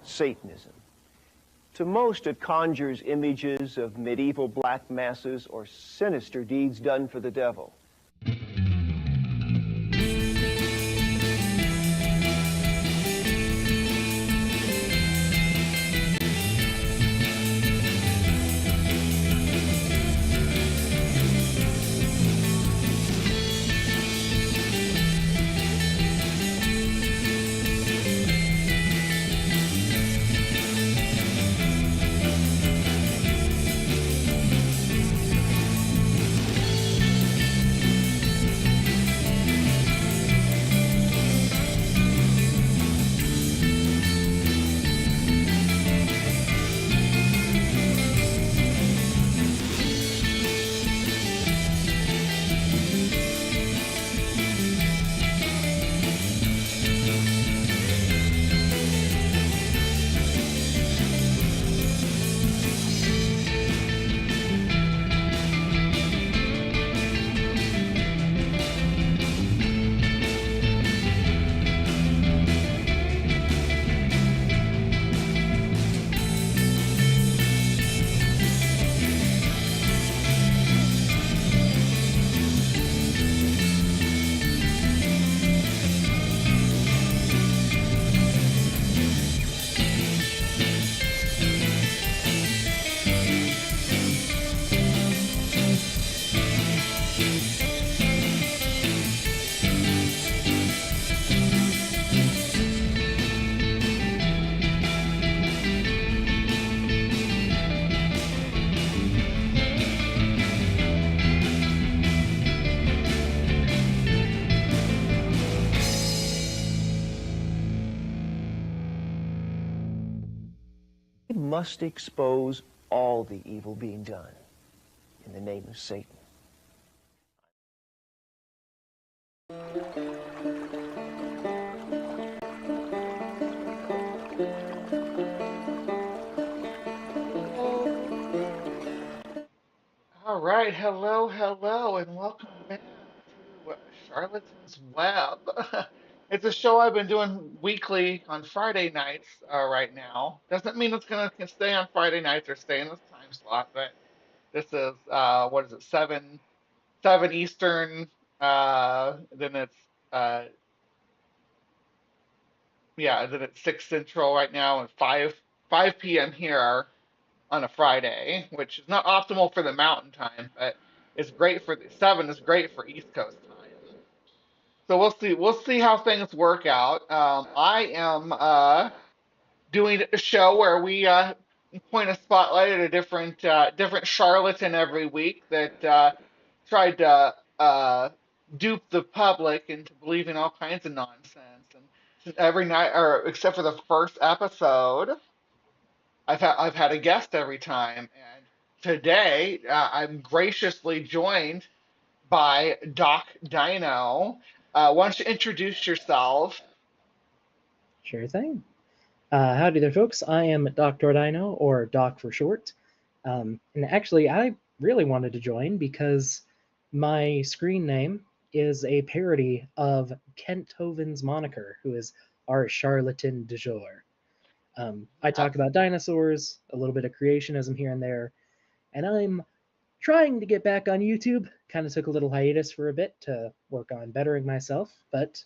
Satanism. To most, it conjures images of medieval black masses or sinister deeds done for the devil. We must expose all the evil being done in the name of Satan. All right, hello, hello, and welcome back to Charlatan's Web. It's a show I've been doing weekly on Friday nights right now. Doesn't mean it's gonna stay on Friday nights or stay in this time slot, but this is what is it, seven Eastern, then it's then it's 6 Central right now, and five p.m. here on a Friday, which is not optimal for the Mountain Time, but it's great for 7 is great for East Coast time. So we'll see how things work out. I am doing a show where we point a spotlight at a different charlatan every week that tried to dupe the public into believing all kinds of nonsense. And every night, or except for the first episode, I've had a guest every time, and today I'm graciously joined by Doc Dino. Why don't you introduce yourself? Sure thing. Howdy there, folks. I am Dr. Dino, or Doc for short. And actually, I really wanted to join because my screen name is a parody of Kent Hovind's moniker, who is our charlatan du jour. I talk about dinosaurs, a little bit of creationism here and there, and I'm trying to get back on YouTube. Kind of took a little hiatus for a bit to work on bettering myself, but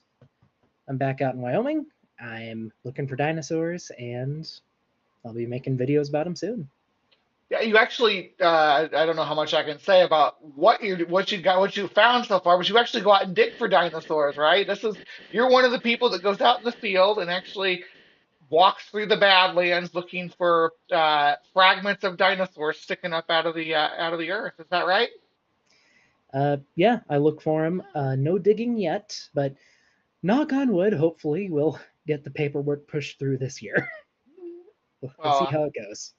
I'm back out in Wyoming. I'm looking for dinosaurs, and I'll be making videos about them soon. Yeah, you actually, I don't know how much I can say about what you found so far, but you actually go out and dig for dinosaurs, right? You're one of the people that goes out in the field and actually walks through the Badlands looking for fragments of dinosaurs sticking up out of the earth. Is that right? Yeah, I look for them. No digging yet, but knock on wood, hopefully we'll get the paperwork pushed through this year. We'll see Well, how it goes.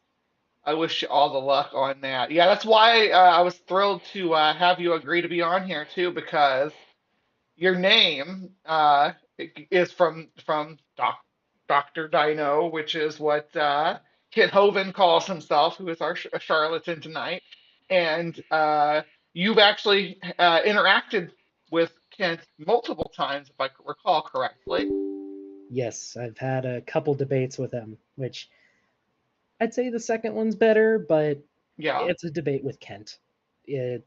I wish you all the luck on that. Yeah, that's why I was thrilled to have you agree to be on here too, because your name is from Dr. Dino, which is what Kit Hovind calls himself, who is our charlatan tonight. And you've actually interacted with Kent multiple times, if I recall correctly. Yes, I've had a couple debates with him. which I'd say the second one's better, but Yeah. it's a debate with Kent. You're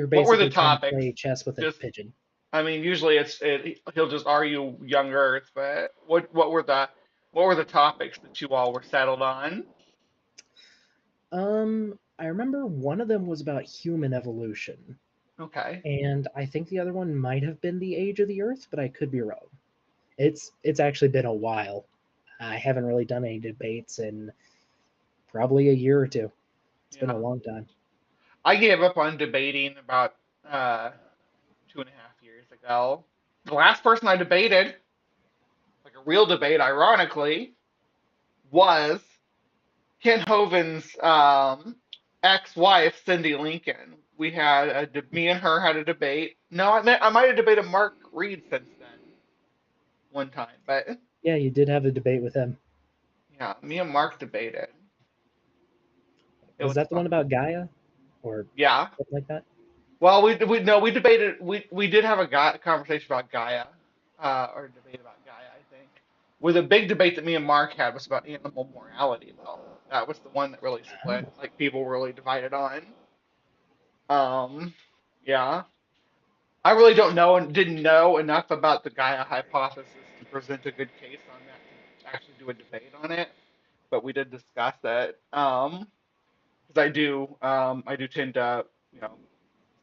What were the basically trying to topics? play chess with a Just, pigeon. I mean, usually he'll just argue young Earth, but what were the topics that you all were settled on? I remember one of them was about human evolution, Okay. and I think the other one might have been the age of the Earth, but I could be wrong. It's actually been a while. I haven't really done any debates in probably a year or two. It's been a Yeah. long time. I gave up on debating about 2.5 years ago. The last person I debated, like a real debate, ironically, was Ken Hovind's ex-wife, Cindy Lincoln. Me and her had a debate. No, I might have debated Mark Reed since then one time, but Yeah, you did have a debate with him. yeah, me and Mark debated. It Was was that the fun. one about Gaia, or Yeah. something like that? Well, we debated. We did have a conversation about Gaia, or a debate about Gaia, I think. With a big debate that me and Mark had was about animal morality, though. That was the one that really split. Oh, Like people were really divided on. Um, yeah. I really don't know and didn't know enough about the Gaia hypothesis to present a good case on that to actually do a debate on it. But we did discuss it. Because I do tend to, you know,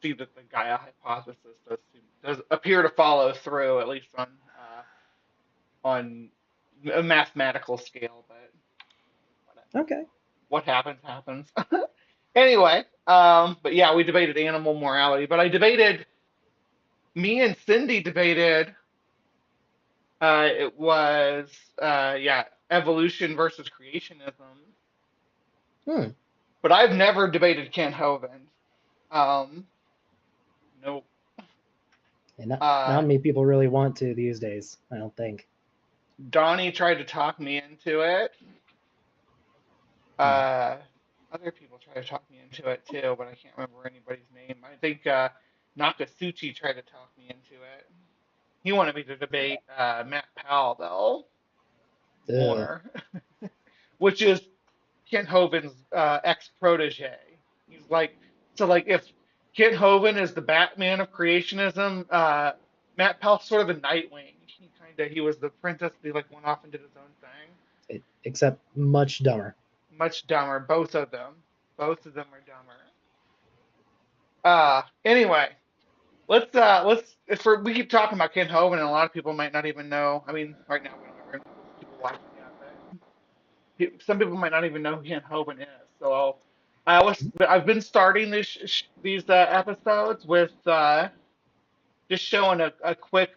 see that the Gaia hypothesis does appear to follow through, at least on a mathematical scale. But okay. what happens happens. Anyway, but yeah, we debated animal morality. But me and Cindy debated. It was yeah, evolution versus creationism. Hmm. But I've never debated Kent Hovind. Um, no. And not Uh, many people really want to these days, I don't think. Donnie tried to talk me into it. Hmm. Uh, Other people tried to talk me into it too, but I can't remember anybody's name. I think Nakasuchi tried to talk me into it. He wanted me to debate Matt Powell though Ugh. more, which is Kent Hovind's ex-protege. He's like, so like if Kent Hovind is the Batman of creationism, Matt Powell's sort of the Nightwing. He was the apprentice. He like went off and did his own thing. Except much dumber. Much dumber, both of them. Both of them are dumber. Anyway, let's if we keep talking about Kent Hovind, and a lot of people might not even know. I mean, right now we don't have very many people watching yet, but some people might not even know who Kent Hovind is. So I've been starting these episodes with just showing a quick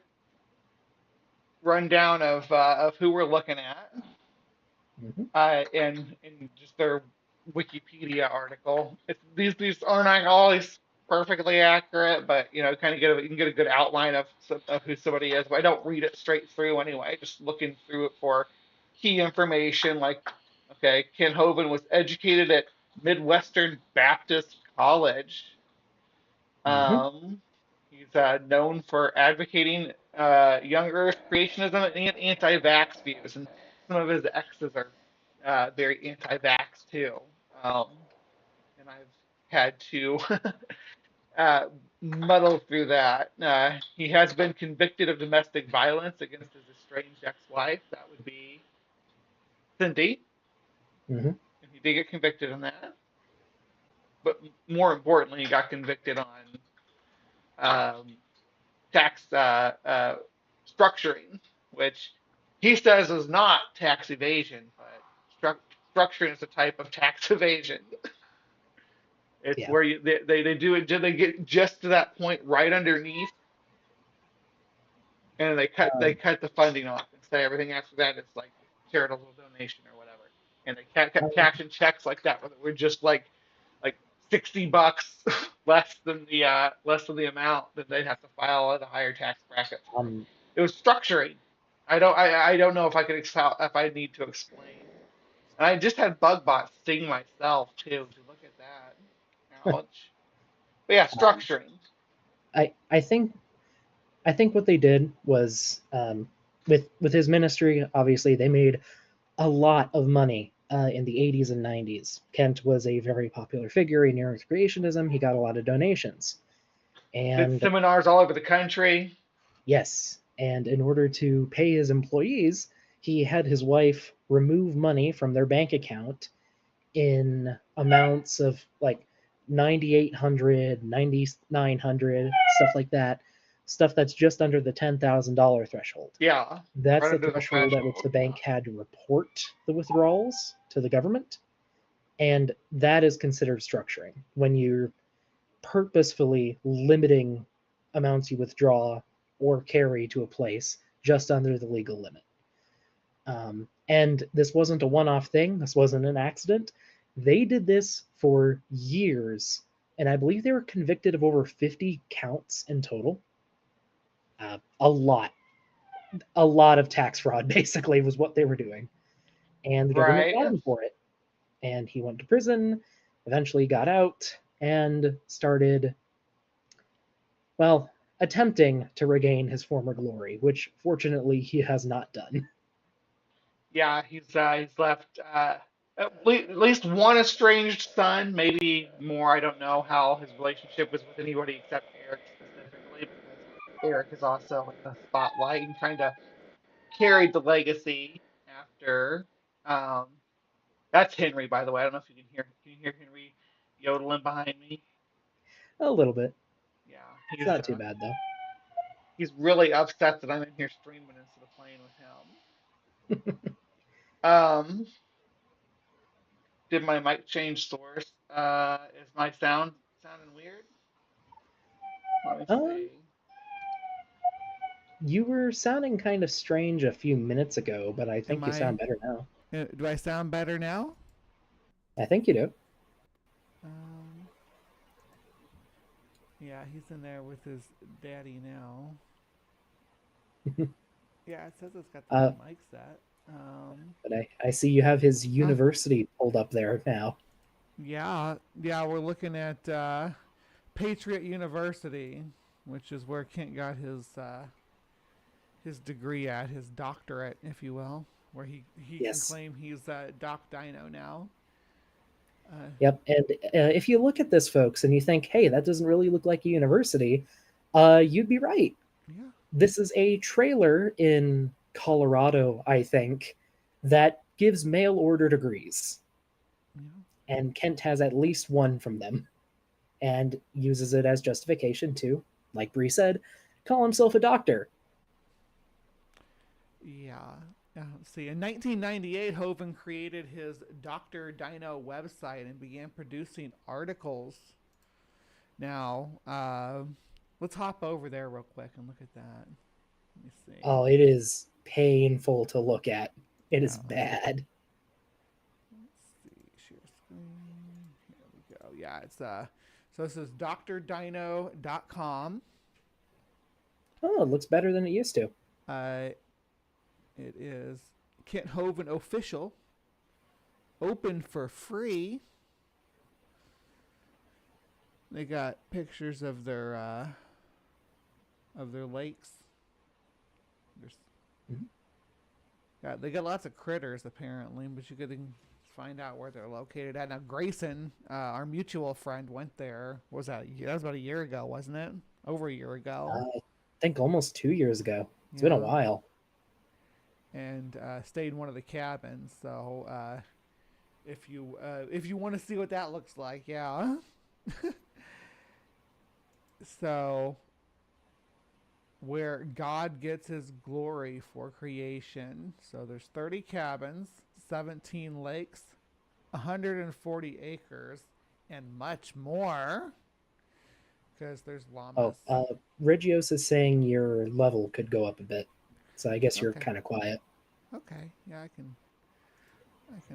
rundown of who we're looking at, Hmm. and just their Wikipedia article. These aren't always perfectly accurate, but you know, you can get a good outline of who somebody is. But I don't read it straight through anyway. Just looking through it for key information, like okay, Ken Hovind was educated at Midwestern Baptist College. Hmm. Um, he's known for advocating young Earth creationism and anti-vax views, and some of his exes are very anti-vax too. Um, and I've had to uh, muddle through that. He has been convicted of domestic violence against his estranged ex-wife. That would be Cindy, Hmm. and he did get convicted on that. But more importantly, he got convicted on um, tax structuring, which he says is not tax evasion, but structuring is a type of tax evasion. It's Yeah. where they do it. They get just to that point right underneath, and they Um, cut the funding off and say everything after that is like charitable donation or whatever. And they um, cash in checks like that, where we're just like $60 less than the amount that they'd have to file at a higher tax bracket for. um, It was structuring. I don't know if I could if I need to explain. And I just had bug bots sting myself too. To look at that. Ouch. But yeah, um, structuring. I think what they did was with his ministry. Obviously, they made a lot of money in the 80s and 90s. Kent was a very popular figure in New Earth creationism. He got a lot of donations. Did And seminars all over the country. yes, and in order to pay his employees, he had his wife remove money from their bank account in amounts of like 9,800, 9,900, stuff like that. Stuff that's just under the $10,000 threshold. Yeah, That's right the under the threshold at which threshold. the bank had to report the withdrawals to the government. And that is considered structuring when you're purposefully limiting amounts you withdraw or carry to a place just under the legal limit. And this wasn't a one off thing, this wasn't an accident. They did this for years, and I believe they were convicted of over 50 counts in total. A lot. A lot of tax fraud, basically, was what they were doing. And the government Right. got him for it. And he went to prison, eventually got out, and started, well, attempting to regain his former glory, which fortunately he has not done. Yeah, he's left at least one estranged son, maybe more. I don't know how his relationship was with anybody except Eric specifically, because Eric is also in the spotlight and kind of carried the legacy after. Um, that's Henry, by the way. I don't know if you can hear. Can you hear Henry yodeling behind me? A little bit. Yeah, It's not too bad, though. he's really upset that I'm in here streaming instead of playing with him. Um, did my mic change source? Is my sound sounding weird? Let me Um, see. you were sounding kind of strange a few minutes ago, but I Am think you I? sound better now. Do I sound better now? I think you do. Um, yeah, he's in there with his daddy now. Yeah, it says it's got the mic set. But I see you have his university pulled up there now. Yeah, we're looking at Patriot University, which is where Kent got his degree at, his doctorate, if you will, where he Yes. can claim he's Doc Dino now. Yep, and if you look at this, folks, and you think, hey, that doesn't really look like a university, you'd be right. Yeah. This is a trailer in Colorado, I think, that gives mail order degrees. Yeah. And Kent has at least one from them and uses it as justification to, like Bree said, call himself a doctor. Yeah. Let's see. In 1998, Hovind created his Dr. Dino website and began producing articles. Now, let's hop over there real quick and look at that. Let me see. Oh, it is painful to look at. It is bad. Let's see. Share screen. Here we go. Yeah, it's so this is drdino.com. Oh, it looks better than it used to. It is Kent Hovind official. Open for free. They got pictures of their lakes. Yeah, they got lots of critters apparently, but you could find out where they're located at. Now Grayson, our mutual friend, went there. What was that? That was about a year ago, wasn't it? Over a year ago. I think almost 2 years ago. It's been a while. And stayed in one of the cabins. So if you want to see what that looks like, yeah. So where God gets his glory for creation. So there's 30 cabins, 17 lakes, 140 acres, and much more. Because there's llamas. Oh, Regios is saying your level could go up a bit. So I guess you're kind of quiet. Okay, yeah, I can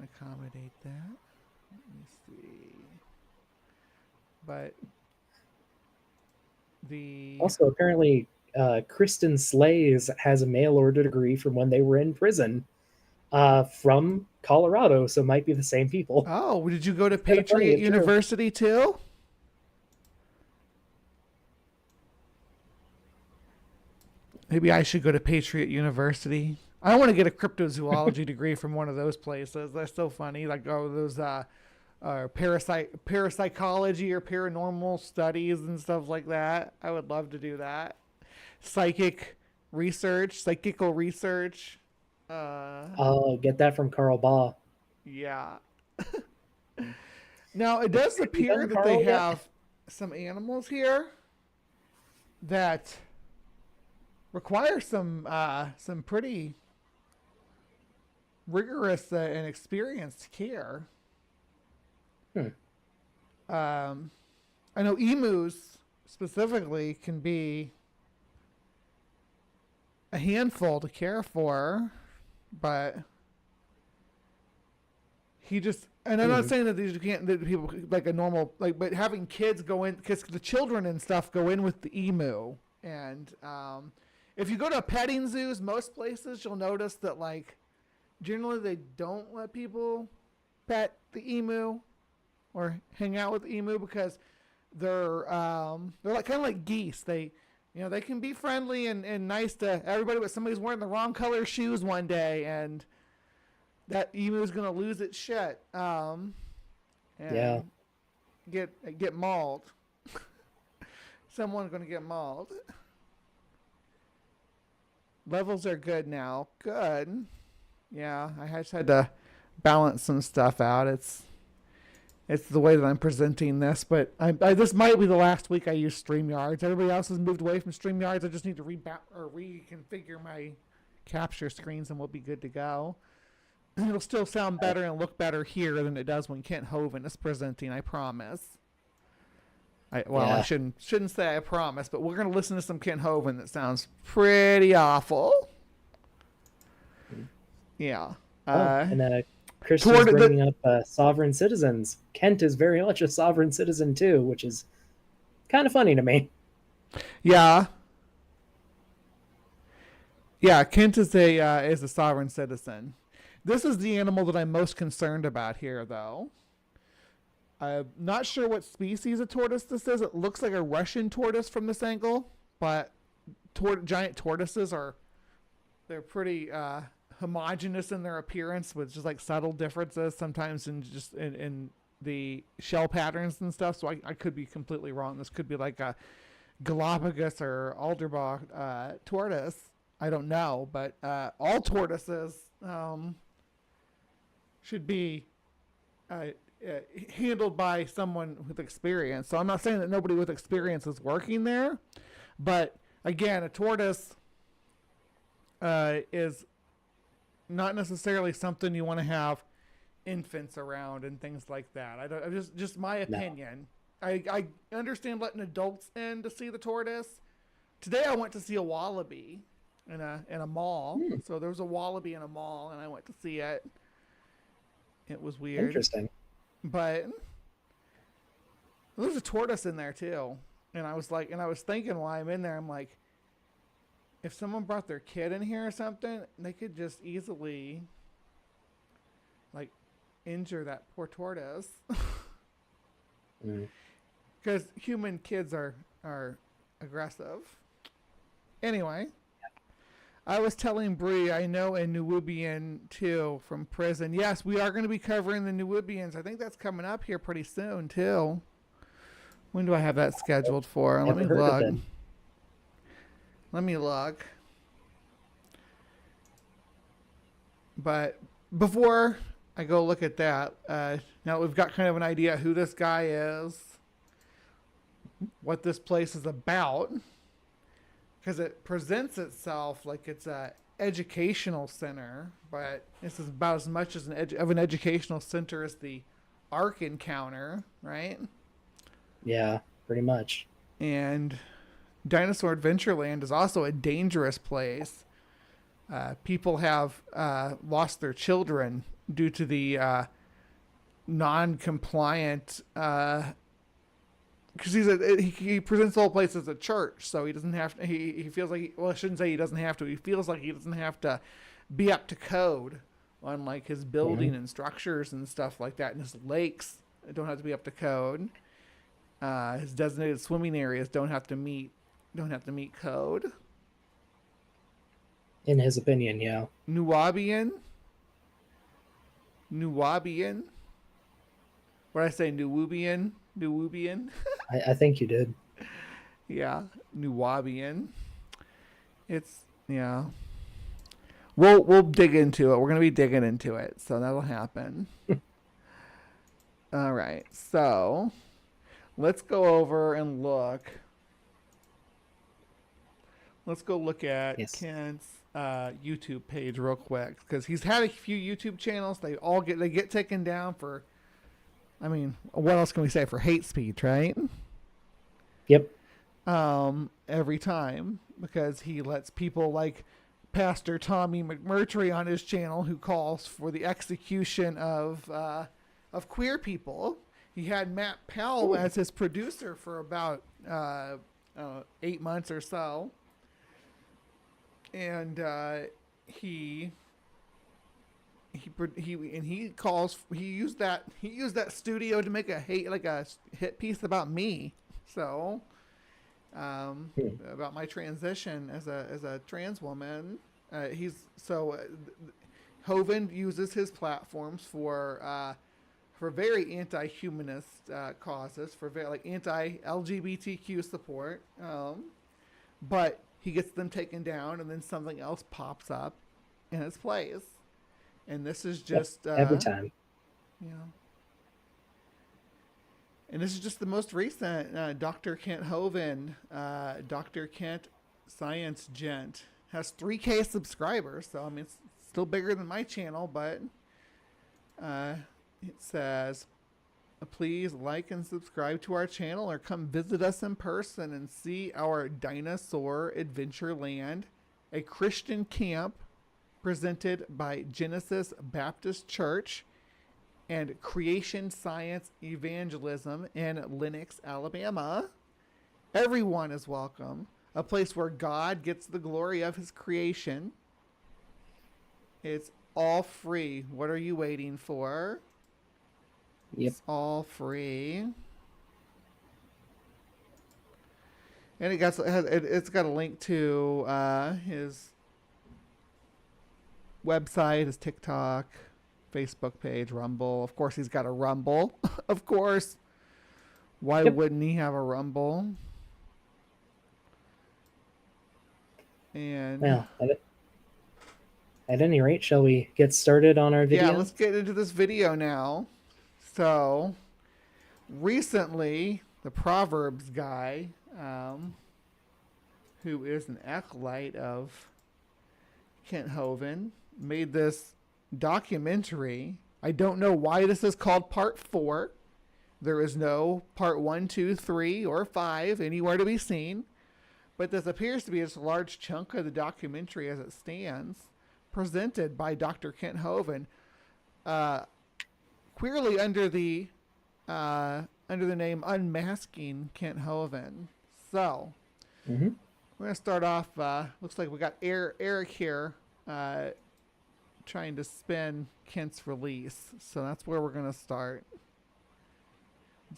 accommodate that. Let me see. But also apparently Kristen Slays has a mail order degree from when they were in prison from Colorado, so it might be the same people. Oh, did you go to Patriot University too? Maybe I should go to Patriot University. I want to get a cryptozoology degree from one of those places. That's so funny. Like, those parapsychology or paranormal studies and stuff like that. I would love to do that. Psychical research. Oh, get that from Carl Baugh. Yeah. Now, it does You appear done, that Carl, they yet? have some animals here that require some pretty rigorous and experienced care. I know emus specifically can be a handful to care for, but and I'm not saying that these can't, that people like a normal, like, but having kids go in, because the children and stuff go in with the emu. And if you go to petting zoos, most places you'll notice that, like, generally they don't let people pet the emu or hang out with the emu, because they're like kind of like geese. They can be friendly and nice to everybody, but somebody's wearing the wrong color shoes one day, and that emu is gonna lose its shit. And get mauled. Someone's gonna get mauled. Levels are good now. Good. Yeah, I just had to balance some stuff out. It's the way that I'm presenting this, but this might be the last week I use StreamYards. Everybody else has moved away from StreamYards. I just need to reconfigure my capture screens, and we'll be good to go. It'll still sound better and look better here than it does when Kent Hovind is presenting, I promise. I shouldn't say I promise, but we're going to listen to some Kent Hovind that sounds pretty awful. Yeah. Chris is bringing up sovereign citizens. Kent is very much a sovereign citizen too, which is kind of funny to me. Yeah. Yeah, Kent is a sovereign citizen. This is the animal that I'm most concerned about here, though. I'm not sure what species of tortoise this is. It looks like a Russian tortoise from this angle, but giant tortoises they're pretty homogeneous in their appearance, with just like subtle differences sometimes in the shell patterns and stuff. So I could be completely wrong. This could be like a Galapagos or Alderbach tortoise. I don't know, but all tortoises should be handled by someone with experience. So I'm not saying that nobody with experience is working there, but again, a tortoise is not necessarily something you want to have infants around and things like that. Just my opinion. No. I understand letting adults in to see the tortoise. Today I went to see a wallaby in a mall. So there was a wallaby in a mall, and I went to see it. It was weird. Interesting. But there's a tortoise in there too. And I was thinking while I'm in there, I'm like, if someone brought their kid in here or something, they could just easily like injure that poor tortoise. Because human kids are aggressive. Anyway, I was telling Bree I know a Nubian too from prison. Yes, we are going to be covering the Nubians. I think that's coming up here pretty soon too. When do I have that scheduled for? Let me look. But before I go look at that, now we've got kind of an idea who this guy is, what this place is about, because it presents itself like it's a educational center, but this is about as much as an educational center as the Ark encounter, right? Yeah, pretty much. And Dinosaur Adventureland is also a dangerous place. People have lost their children due to the non-compliant, because he presents the whole place as a church, so he doesn't have to, he feels like, I shouldn't say he doesn't have to, he feels like he doesn't have to be up to code on like his building and structures and stuff like that, and his lakes don't have to be up to code. His designated swimming areas don't have to meet code. in his opinion, yeah. Nuwabian. What did I say? Nuwubian. I think you did. Yeah, Nuwabian. It's yeah. We'll dig into it. We're gonna be digging into it, so that'll happen. All right, so let's go over and look. Let's go look at Yes. Kent's YouTube page real quick because he's had a few YouTube channels. They get taken down for. I mean, what else can we say for hate speech, right? Yep. Every time because he lets people like Pastor Tommy McMurtry on his channel who calls for the execution of queer people. He had Matt Powell as his producer for about 8 months or so, and he used that studio to make a hit piece about me. So. About my transition as a trans woman. Hovind uses his platforms for very anti-humanist causes, for very like anti-LGBTQ support. But he gets them taken down, and then something else pops up in its place. And this is just every time. Yeah. And this is just the most recent. Dr. Kent Hovind, Dr. Kent Science Gent, has 3K subscribers. So, I mean, it's still bigger than my channel, but it says, please like and subscribe to our channel or come visit us in person and see our Dinosaur Adventureland, a Christian camp presented by Genesis Baptist Church and Creation Science Evangelism in Lenox, Alabama. Everyone is welcome. A place where God gets the glory of his creation. It's all free. What are you waiting for? Yep. It's all free. And it's got a link to his website, his TikTok, Facebook page, Rumble. Of course, he's got a Rumble. Of course. Why wouldn't he have a Rumble? And well, at any rate, shall we get started on our video? Yeah, let's get into this video now. So, recently, the Proverbs guy, who is an acolyte of Kent Hovind, made this documentary. I don't know why this is called part 4. There is no part 1, 2, 3, or 5 anywhere to be seen. But this appears to be a large chunk of the documentary as it stands, presented by Dr. Kent Hovind, queerly under the name Unmasking Kent Hovind. So, we're going to start off, looks like we got Eric here, trying to spin Kent's release. So that's where we're going to start.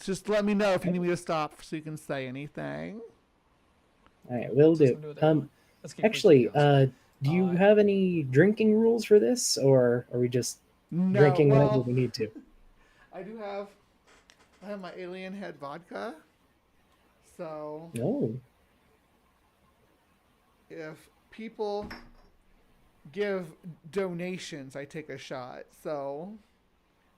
Just let me know if you need me to stop so you can say anything. All right, will do. Actually, do you have any drinking rules for this, or are we just drinking whenever we need to? I have my Alien Head vodka. So if people give donations, I take a shot. So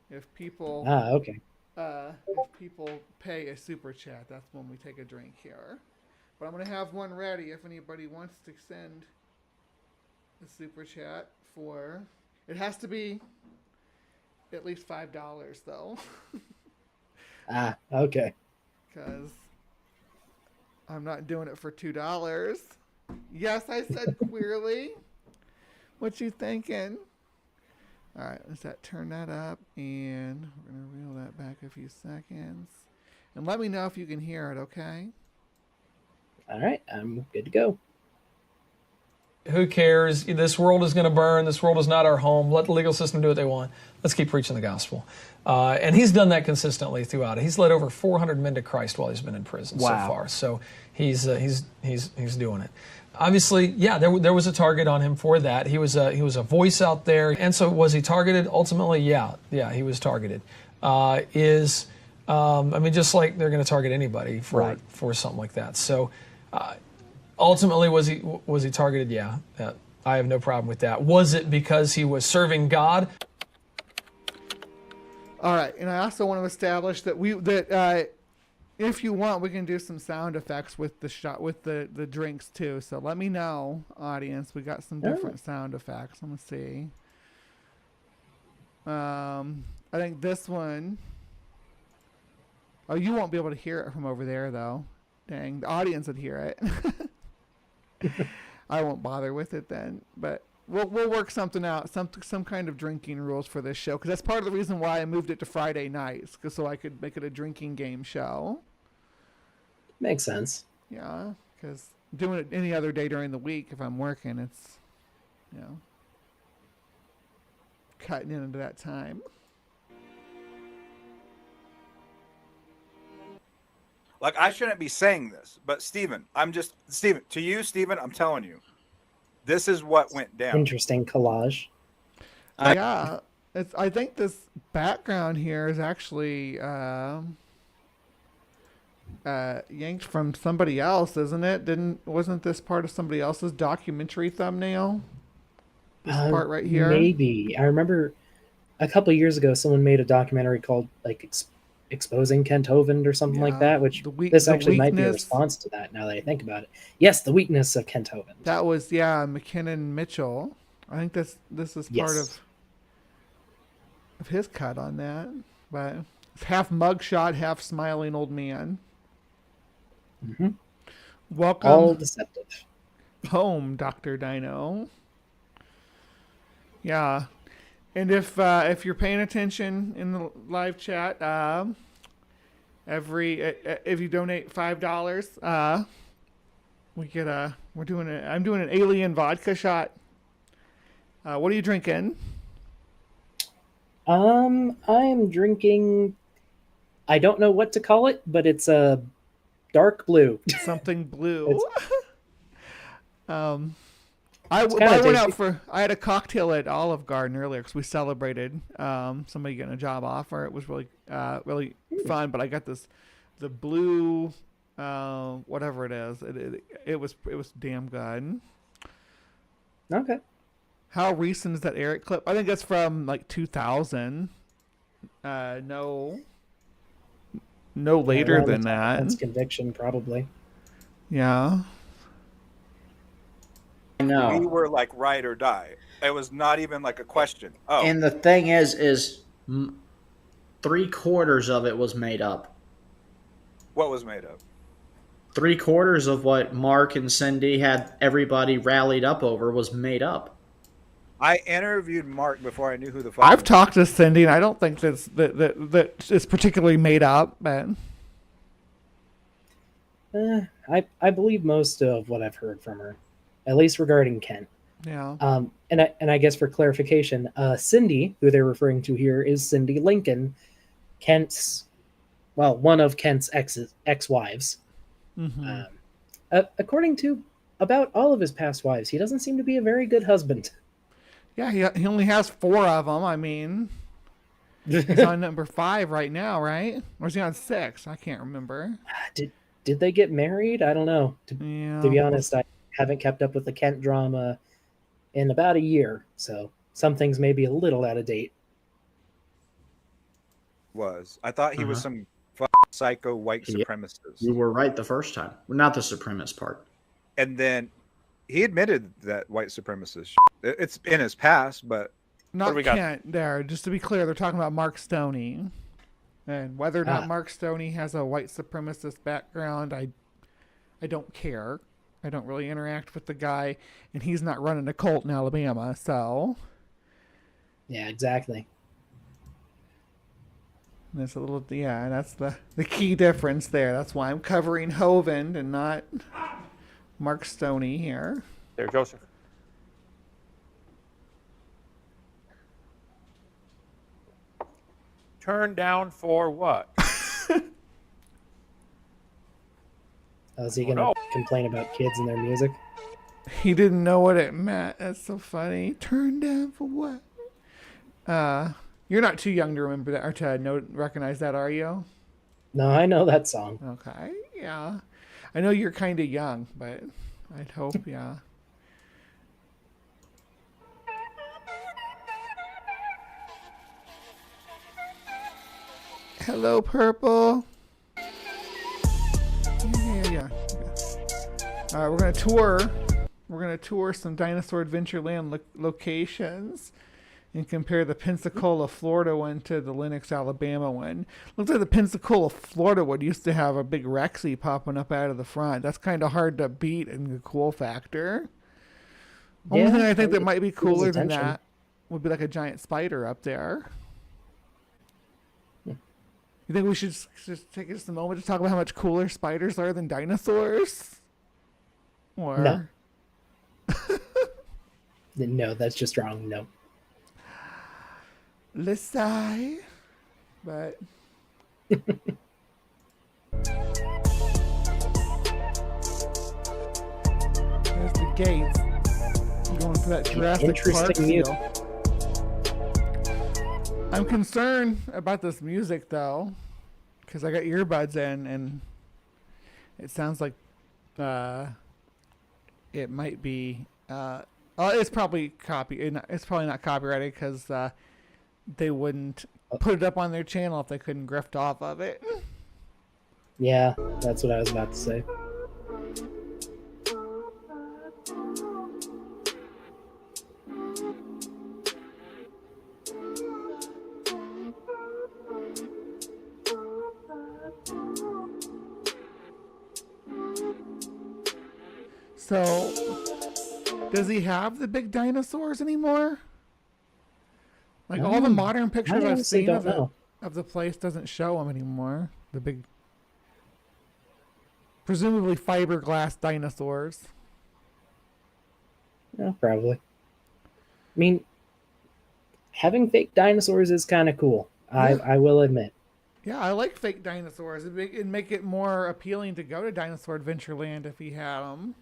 if people okay. If people pay a super chat, that's when we take a drink here. But I'm gonna have one ready if anybody wants to send a super chat for. It has to be at least $5 though. Okay. Because I'm not doing it for $2. Yes, I said queerly. What you thinking? All right, let's turn that up, and we're gonna reel that back a few seconds, and let me know if you can hear it. Okay. All right, I'm good to go. Who cares? This world is going to burn. This world is not our home. Let the legal system do what they want. Let's keep preaching the gospel. And he's done that consistently throughout it. He's led over 400 men to Christ while he's been in prison so far. So he's doing it. Obviously, yeah, there was a target on him for that. He was a voice out there. And so was he targeted? Ultimately, yeah, he was targeted. I mean, just like they're going to target anybody for something like that. So ultimately, was he targeted? Yeah, I have no problem with that. Was it because he was serving God? All right, and I also want to establish that if you want, we can do some sound effects with the drinks too. So let me know, audience. We got some different sound effects. Let me see. I think this one. Oh, you won't be able to hear it from over there, though. Dang, the audience would hear it. I won't bother with it then, but we'll work something out, some kind of drinking rules for this show, because that's part of the reason why I moved it to Friday nights, so I could make it a drinking game show. Makes sense. Yeah, because doing it any other day during the week, if I'm working, it's, cutting into that time. Like, I shouldn't be saying this, but Stephen, I'm telling you, this is what went down. Interesting collage. Yeah, I think this background here is actually yanked from somebody else, isn't it? Wasn't this part of somebody else's documentary thumbnail? This part right here? Maybe. I remember a couple of years ago someone made a documentary called like Exposing Kent Hovind or something like that, which this actually might be a response to that now that I think about it. Yes, the weakness of Kent Hovind. That was McKinnon Mitchell. I think this is part of his cut on that. But it's half mugshot, half smiling old man. Mm-hmm. Welcome. All deceptive. Home, Dr. Dino. Yeah. And if you're paying attention in the live chat, if you donate $5, I'm doing an alien vodka shot. What are you drinking? I am drinking, I don't know what to call it, but it's a dark blue. Something blue. I had a cocktail at Olive Garden earlier because we celebrated somebody getting a job offer. It was really fun. But I got the blue, whatever it is. It was damn good. Okay. How recent is that Eric clip? I think that's from like 2000. No later than that. That's conviction, probably. Yeah. I know. We were like ride or die. It was not even like a question. Oh. And the thing is 3/4 of it was made up. What was made up? 3/4 of what Mark and Cindy had everybody rallied up over was made up. I interviewed Mark before I knew who the fuck. I've talked to Cindy, and I don't think that it's particularly made up, but I believe most of what I've heard from her, at least regarding Kent. Yeah. And I guess for clarification, Cindy, who they're referring to here, is Cindy Lincoln, one of Kent's ex-wives. Mm-hmm. According to about all of his past wives, he doesn't seem to be a very good husband. Yeah, he only has 4 of them. I mean, he's on number 5 right now, right? Or is he on 6? I can't remember. Did they get married? I don't know. To be honest, I haven't kept up with the Kent drama in about a year, so some things may be a little out of date. I thought he was some psycho white supremacist. You were right the first time. Not the supremacist part. And then he admitted that white supremacist. It's in his past, but not Kent. There, just to be clear, they're talking about Mark Stoney, and whether or not Mark Stoney has a white supremacist background, I don't care. I don't really interact with the guy, and he's not running a cult in Alabama, so. Yeah, exactly. That's that's the key difference there. That's why I'm covering Hovind and not Mark Stoney here. There, Joseph. Turned down for what? Is he going to complain about kids and their music? He didn't know what it meant. That's so funny. Turned down for what? You're not too young to remember that or to recognize that, are you? No, I know that song. Okay, yeah. I know you're kind of young, but I'd hope, yeah. Hello, Purple. Yeah. All right, we're gonna tour. We're gonna tour some Dinosaur Adventureland locations and compare the Pensacola, Florida one to the Lenox, Alabama one. Looks like the Pensacola, Florida one used to have a big Rexy popping up out of the front. That's kind of hard to beat in the cool factor. Only thing I think that might be cooler than that would be like a giant spider up there. You think we should just take just a moment to talk about how much cooler spiders are than dinosaurs? Or no. No, that's just wrong. No. Let's sigh. But there's the gates. I'm going for that Jurassic Park feel. I'm concerned about this music though, because I got earbuds in and it sounds like it might be it's probably it's probably not copyrighted because they wouldn't put it up on their channel if they couldn't grift off of it. Yeah, that's what I was about to say. So, does he have the big dinosaurs anymore? Like all the modern pictures I've seen of the place doesn't show them anymore. The big, presumably fiberglass dinosaurs. Yeah, probably. I mean, having fake dinosaurs is kind of cool. Yeah. I will admit. Yeah, I like fake dinosaurs. It'd make it more appealing to go to Dinosaur Adventureland if he had them.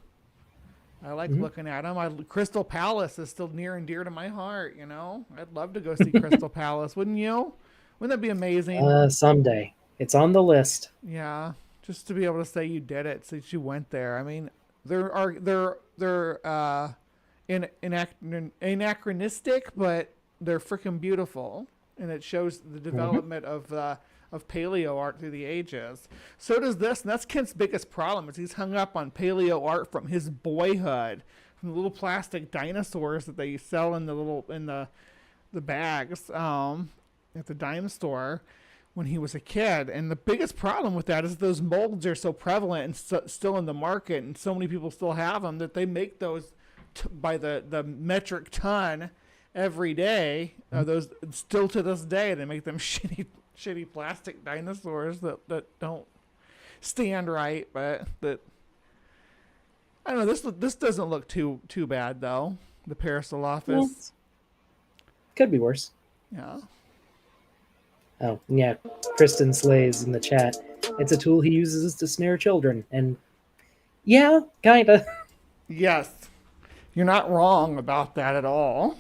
I like looking at them. Crystal Palace is still near and dear to my heart, you know? I'd love to go see Crystal Palace, wouldn't you? Wouldn't that be amazing? Someday. It's on the list. Yeah, just to be able to say you did it, since you went there. I mean, they're anachronistic, but they're freaking beautiful, and it shows the development of paleo art through the ages. So does this, and that's Kent's biggest problem, is he's hung up on paleo art from his boyhood, from the little plastic dinosaurs that they sell in the bags at the dime store when he was a kid. And the biggest problem with that is those molds are so prevalent and still in the market, and so many people still have them, that they make those by the metric ton every day. Those still to this day, they make them shitty plastic dinosaurs that don't stand right, but that I don't know. This doesn't look too bad though. The Parasaurolophus could be worse. Yeah. Oh yeah, Kristen slays in the chat. It's a tool he uses to snare children, and yeah, kinda. Yes, you're not wrong about that at all.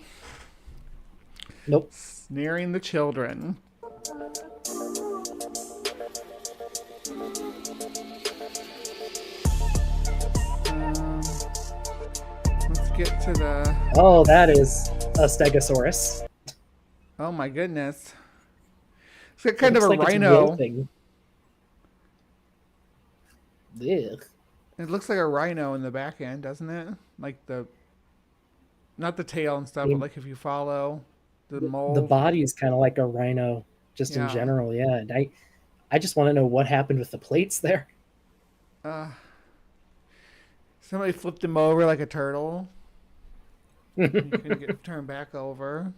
Nope. Snaring the children. Let's get to the... Oh, that is a Stegosaurus. Oh my goodness. It's got kind of a rhino. Ugh. It looks like a rhino in the back end, doesn't it? Like not the tail and stuff, but like if you follow the mold. The body is kind of like a rhino, just in general, yeah. And I just want to know what happened with the plates there. Somebody flipped him over like a turtle. He couldn't get turned back over.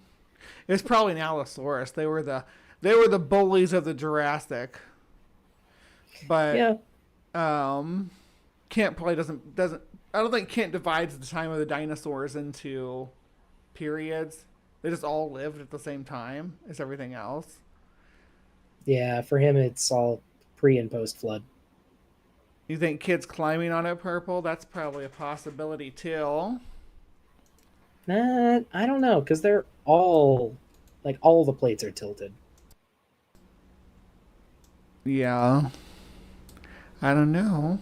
It was probably an Allosaurus. They were the bullies of the Jurassic. But Kent probably doesn't. I don't think Kent divides the time of the dinosaurs into periods. They just all lived at the same time as everything else. Yeah, for him, it's all pre and post flood. You think kids climbing on it purple? That's probably a possibility too. Nah, I don't know, because they're all, like, all the plates are tilted. Yeah. I don't know.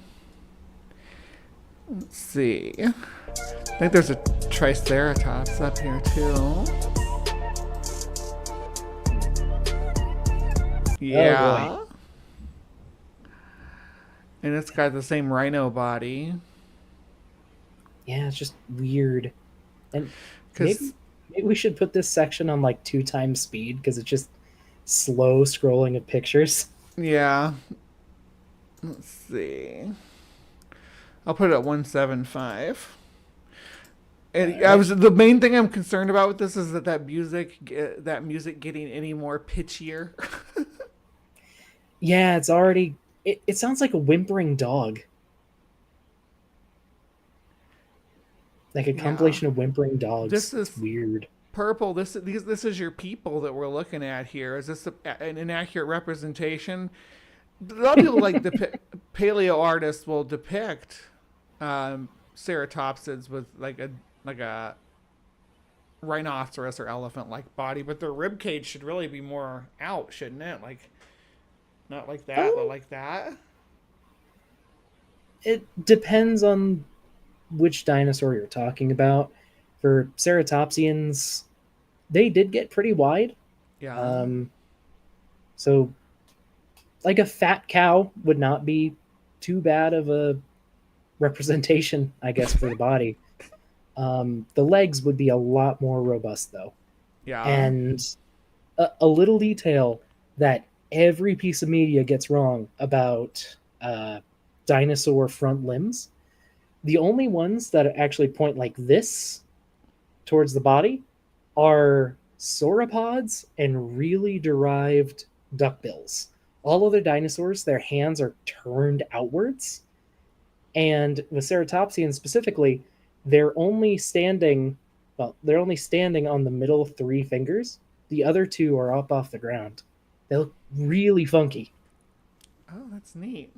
Let's see. I think there's a Triceratops up here too. Yeah. Oh, And it's got the same rhino body. Yeah, it's just weird. And Because maybe we should put this section on like 2x speed because it's just slow scrolling of pictures. yeah. Let's see. I'll put it at 175. And the main thing I'm concerned about with this is that music getting any more pitchier. Yeah, it's already. It sounds like a whimpering dog. Like a compilation of whimpering dogs. This is weird. Purple. This is your people that we're looking at here. Is this an inaccurate representation? A lot of people like the paleo artists will depict ceratopsids with like a rhinoceros or elephant like body, but their rib cage should really be more out, shouldn't it? Like not like that, but like that. It depends on which dinosaur you're talking about. For ceratopsians, they did get pretty wide. Yeah. So like a fat cow would not be too bad of a representation, I guess, for the body. The legs would be a lot more robust, though. Yeah. And a little detail that every piece of media gets wrong about dinosaur front limbs. The only ones that actually point like this towards the body are sauropods and really derived duckbills. All other dinosaurs, their hands are turned outwards. And with ceratopsians specifically, they're only standing on the middle 3 fingers. The other 2 are up off the ground. They look really funky. Oh, that's neat.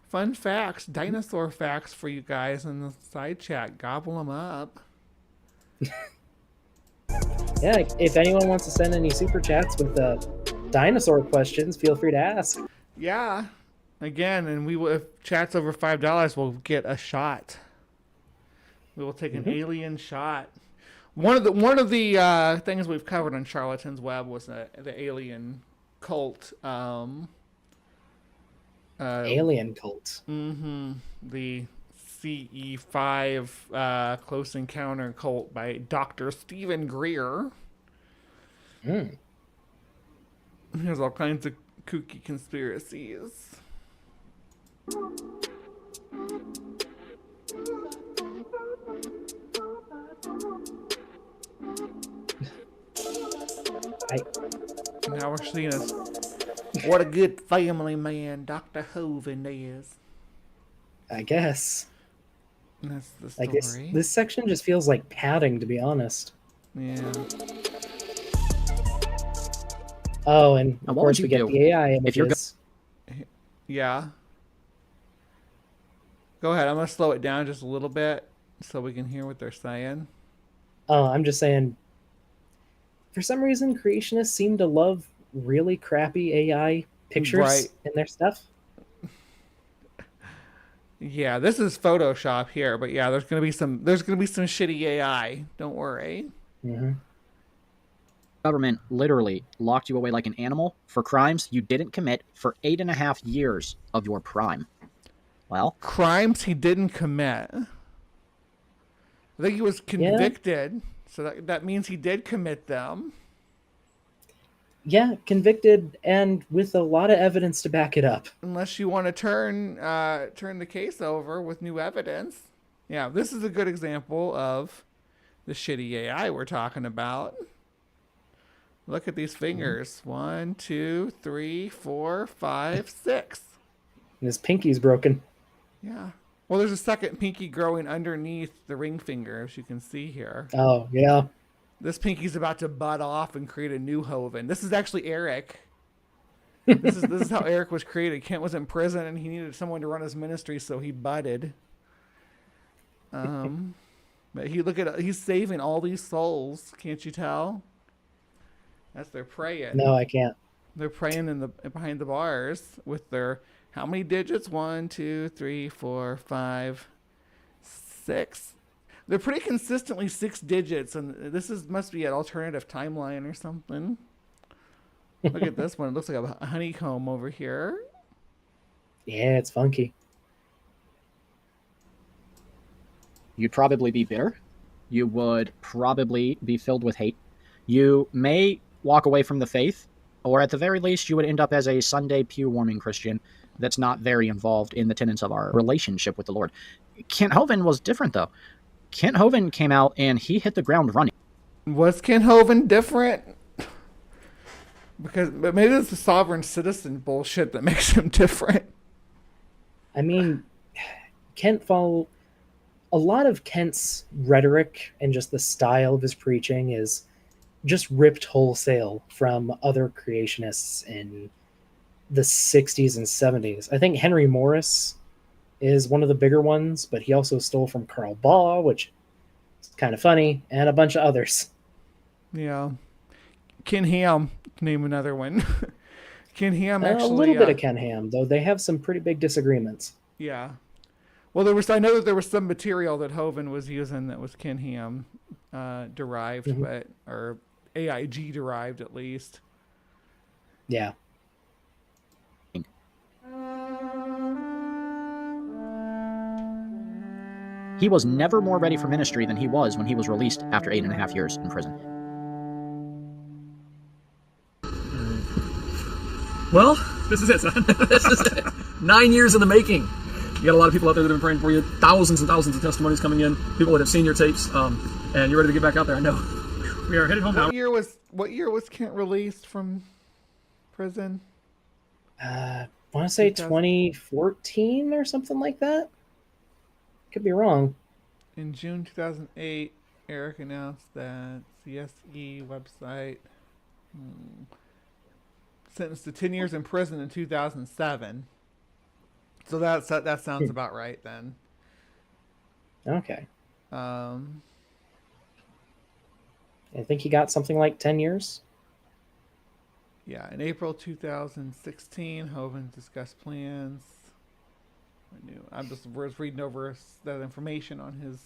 Fun facts, dinosaur facts for you guys in the side chat. Gobble them up. Yeah, if anyone wants to send any super chats with dinosaur questions, feel free to ask. Yeah. Again, and we will, if chat's over $5, we'll get a shot. We will take an alien shot. One of the things we've covered on Charlatan's Web was the alien cult. Alien cult. The CE5 Close Encounter cult by Dr. Stephen Greer. There's all kinds of kooky conspiracies. Now we're seeing us. What a good family man Dr. Hovind is. I guess. That's the like story. This section just feels like padding, to be honest. Yeah. Oh, and Now, of what course would we you get do the AI if you're images. Yeah. Go ahead. I'm going to slow it down just a little bit so we can hear what they're saying. Oh, I'm just saying, for some reason, creationists seem to love really crappy AI pictures in their stuff. Yeah, this is Photoshop here, but yeah, there's gonna be some shitty AI. Don't worry. Government literally locked you away like an animal for crimes you didn't commit for 8.5 years of your prime. Well, crimes he didn't commit. I think he was convicted, so that means he did commit them. Yeah, convicted and with a lot of evidence to back it up. Unless you want to turn the case over with new evidence. Yeah, this is a good example of the shitty AI we're talking about. Look at these fingers. 1, 2, 3, 4, 5, 6. And his pinky's broken. Yeah. Well, there's a second pinky growing underneath the ring finger, as you can see here. Oh, yeah. This pinky's about to butt off and create a new Hovind. This is actually Eric. This is how Eric was created. Kent was in prison and he needed someone to run his ministry, so he budded. But he's saving all these souls. Can't you tell? That's their praying. No, I can't. They're praying behind the bars with their how many digits? 1, 2, 3, 4, 5, 6. They're pretty consistently 6 digits, and must be an alternative timeline or something. Look at this one. It looks like a honeycomb over here. Yeah, it's funky. You'd probably be bitter. You would probably be filled with hate. You may walk away from the faith, or at the very least, you would end up as a Sunday pew-warming Christian that's not very involved in the tenets of our relationship with the Lord. Kent Hovind was different, though. Kent Hovind came out and he hit the ground running. Was Kent Hovind different? But maybe it's the sovereign citizen bullshit that makes him different. I mean, a lot of Kent's rhetoric and just the style of his preaching is just ripped wholesale from other creationists in the 60s and 70s. I think Henry Morris is one of the bigger ones, but he also stole from Karl Baugh, which is kind of funny, and a bunch of others. Yeah. Ken Ham, name another one. Ken Ham actually... A little bit of Ken Ham, though they have some pretty big disagreements. Yeah. Well, I know that there was some material that Hovind was using that was Ken Ham derived, or AIG derived at least. Yeah. He was never more ready for ministry than he was when he was released after 8.5 years in prison. Well, this is it, son. This is it. 9 years in the making. You got a lot of people out there that have been praying for you. Thousands and thousands of testimonies coming in. People that have seen your tapes, and you're ready to get back out there. I know. We are headed home now. What year was Kent released from prison? I want to say 2014 or something like that. Could be wrong. In June 2008, Eric announced that CSE website sentenced to 10 years in prison in 2007. So that sounds about right then. Okay. I think he got something like 10 years. Yeah, in April 2016, Hovind discussed plans. I was reading over that information on his.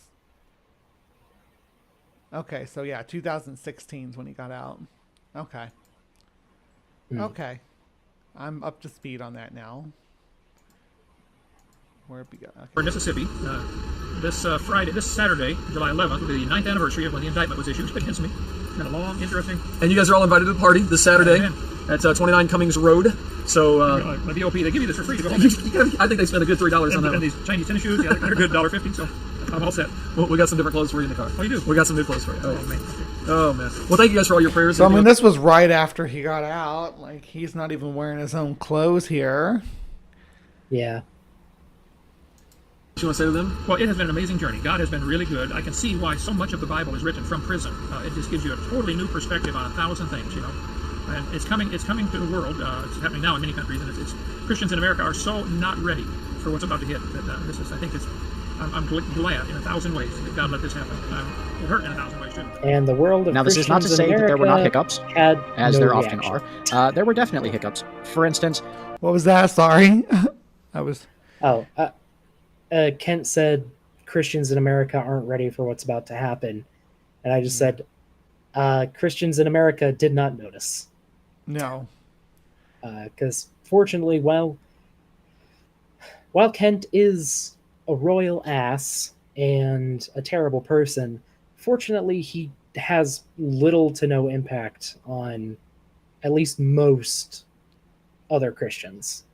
Okay, so yeah, 2016 is when he got out. Okay. Okay. I'm up to speed on that now. Where we go? Okay. For Mississippi, this Saturday, July 11th, will be the 9th anniversary of when the indictment was issued against me. It's been a long, interesting. And you guys are all invited to the party this Saturday at 29 Cummings Road. So, my VOP, they give you this for free to go home. I think they spent a good $3 on that. And these Chinese tennis shoes, they're good $1.50. So I'm all set. Well, we got some different clothes for you in the car. Oh, you do? We got some new clothes for you. Oh, man. Oh, man. Well, thank you guys for all your prayers. So, I mean, this was right after he got out. Like, he's not even wearing his own clothes here. Yeah. What you want to say to them? Well, it has been an amazing journey. God has been really good. I can see why so much of the Bible is written from prison. It just gives you a totally new perspective on 1,000 things, And it's coming to the world. It's happening now in many countries, and it's Christians in America are so not ready for what's about to hit. That I'm glad in 1,000 ways that God let this happen. It hurt in 1,000 ways too. And the world of now, this is not to say that there were not hiccups, as there often are. There were definitely hiccups. For instance, what was that? Sorry, I was. Oh, Kent said Christians in America aren't ready for what's about to happen, and I just said Christians in America did not notice. No, because fortunately, while Kent is a royal ass and a terrible person, fortunately he has little to no impact on at least most other Christians.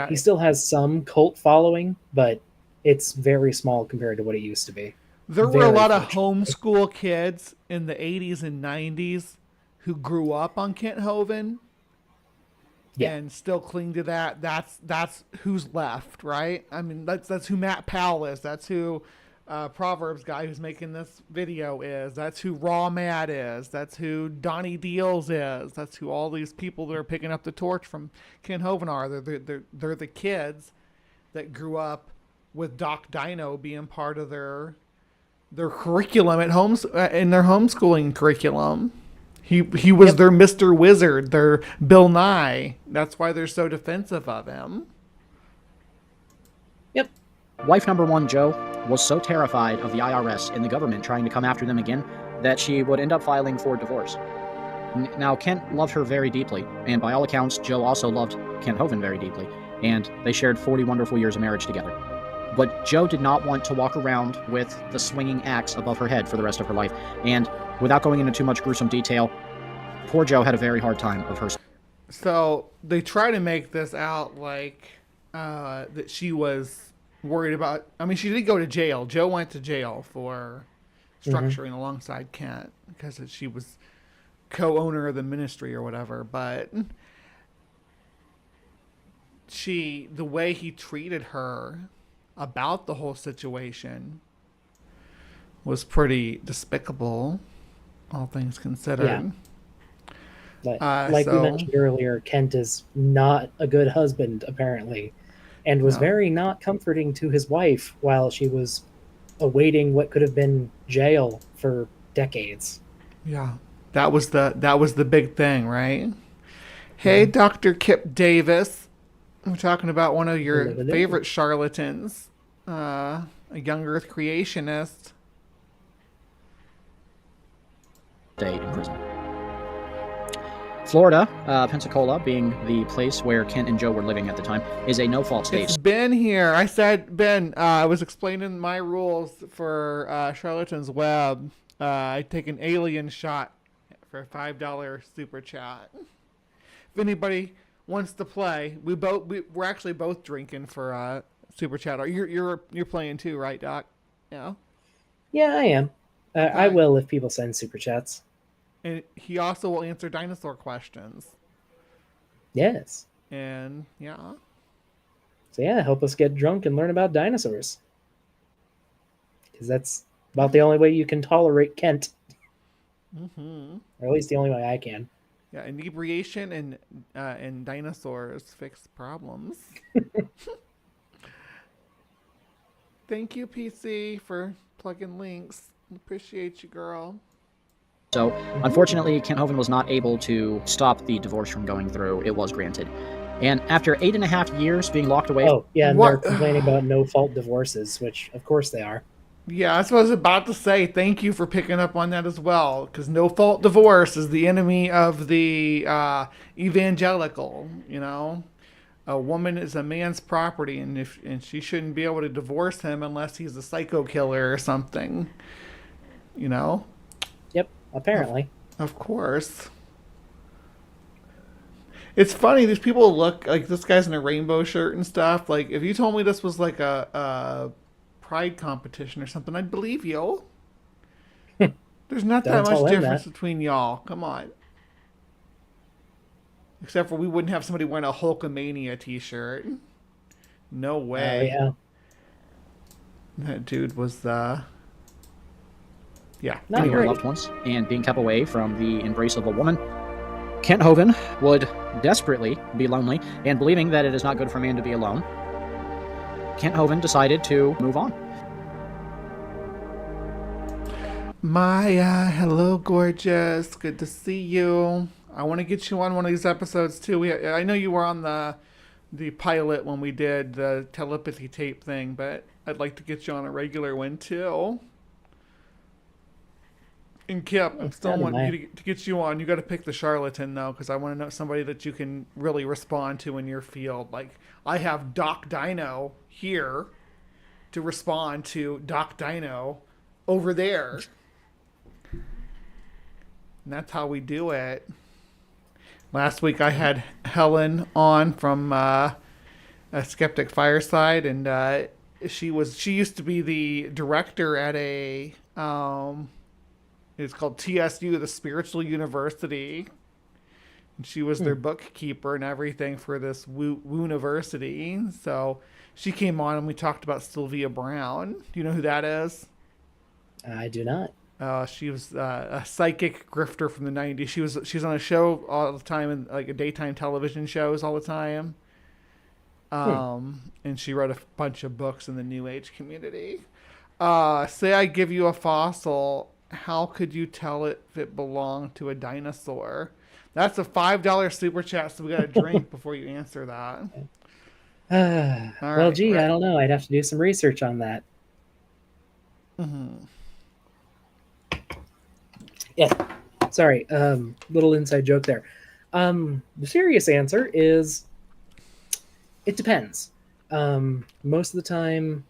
He still has some cult following, but it's very small compared to what it used to be. There were a lot of homeschool kids in the 80s and 90s who grew up on Kent Hovind and still cling to that. That's who's left, right? I mean, that's who Matt Powell is. That's who Proverbs guy who's making this video is. That's who Raw Mad is. That's who Donnie Deals is. That's who all these people that are picking up the torch from Ken Hovind are. They're the kids that grew up with Doc Dino being part of their curriculum at homes in their homeschooling curriculum. He was their Mr. Wizard, their Bill Nye. That's why they're so defensive of him. Yep. Wife number one, Jo, was so terrified of the IRS and the government trying to come after them again that she would end up filing for divorce. Now, Kent loved her very deeply, and by all accounts, Jo also loved Kent Hovind very deeply, and they shared 40 wonderful years of marriage together. But Jo did not want to walk around with the swinging axe above her head for the rest of her life, and without going into too much gruesome detail, poor Jo had a very hard time of her. So they try to make this out like that she was worried about. I mean, she did go to jail. Jo went to jail for structuring alongside Kent because she was co-owner of the ministry or whatever. But the way he treated her about the whole situation was pretty despicable, all things considered. Yeah. But like we mentioned earlier, Kent is not a good husband, apparently, and was very not comforting to his wife while she was awaiting what could have been jail for decades. Yeah, that was the big thing, right? Hey, Dr. Kip Davis. We're talking about one of your favorite charlatans, a young Earth creationist. Day in prison. Florida, Pensacola, being the place where Kent and Jo were living at the time, is a no-fault state. It's Ben here. I said, Ben, I was explaining my rules for Charlatan's Web. I take an alien shot for a $5 super chat. If anybody wants to play, we're actually both drinking for super chat. You're playing too, right, Doc? Yeah. Yeah, I am. I will if people send super chats. And he also will answer dinosaur questions. Yes. And yeah. So yeah, help us get drunk and learn about dinosaurs. Because that's about the only way you can tolerate Kent. Mm-hmm. Or at least the only way I can. Yeah, inebriation and dinosaurs fix problems. Thank you, PC, for plugging links. Appreciate you, girl. So, unfortunately, Kent Hovind was not able to stop the divorce from going through. It was granted. And after 8.5 years being locked away... Oh, yeah, and they're complaining about no-fault divorces, which, of course, they are. Yeah, that's what I was about to say. Thank you for picking up on that as well, because no-fault divorce is the enemy of the evangelical, you know? A woman is a man's property, and she shouldn't be able to divorce him unless he's a psycho killer or something, you know? Yep. Apparently. Of course. It's funny, these people look like this guy's in a rainbow shirt and stuff. Like, if you told me this was like a pride competition or something, I'd believe you. There's not that much difference between y'all. Come on. Except for we wouldn't have somebody wearing a Hulkamania t-shirt. No way. Yeah. That dude was, yeah. Not your loved ones and being kept away from the embrace of a woman. Kent Hovind would desperately be lonely, and believing that it is not good for a man to be alone, Kent Hovind decided to move on. Maya, hello, gorgeous. Good to see you. I want to get you on one of these episodes too. I know you were on the pilot when we did the telepathy tape thing, but I'd like to get you on a regular one too. And Kip, I still want you to get you on. You got to pick the charlatan though, because I want to know somebody that you can really respond to in your field. Like I have Doc Dino here to respond to Doc Dino over there, and that's how we do it. Last week I had Helen on from a Skeptic Fireside, and she used to be the director at a it's called TSU, the Spiritual University, And she was their bookkeeper and everything for this university. So she came on and we talked about Sylvia Brown. Do you know who that is? I do not. She was a psychic grifter from the 90s. She was on a show all the time, and like a daytime television shows all the time. And she wrote a bunch of books in the New Age community. Say I give you a fossil, how could you tell if it belonged to a dinosaur? That's a $5 super chat, so we got to drink before you answer that. Well, gee, I don't know. I'd have to do some research on that. Yeah, sorry. Little inside joke there. The serious answer is it depends. Most of the time,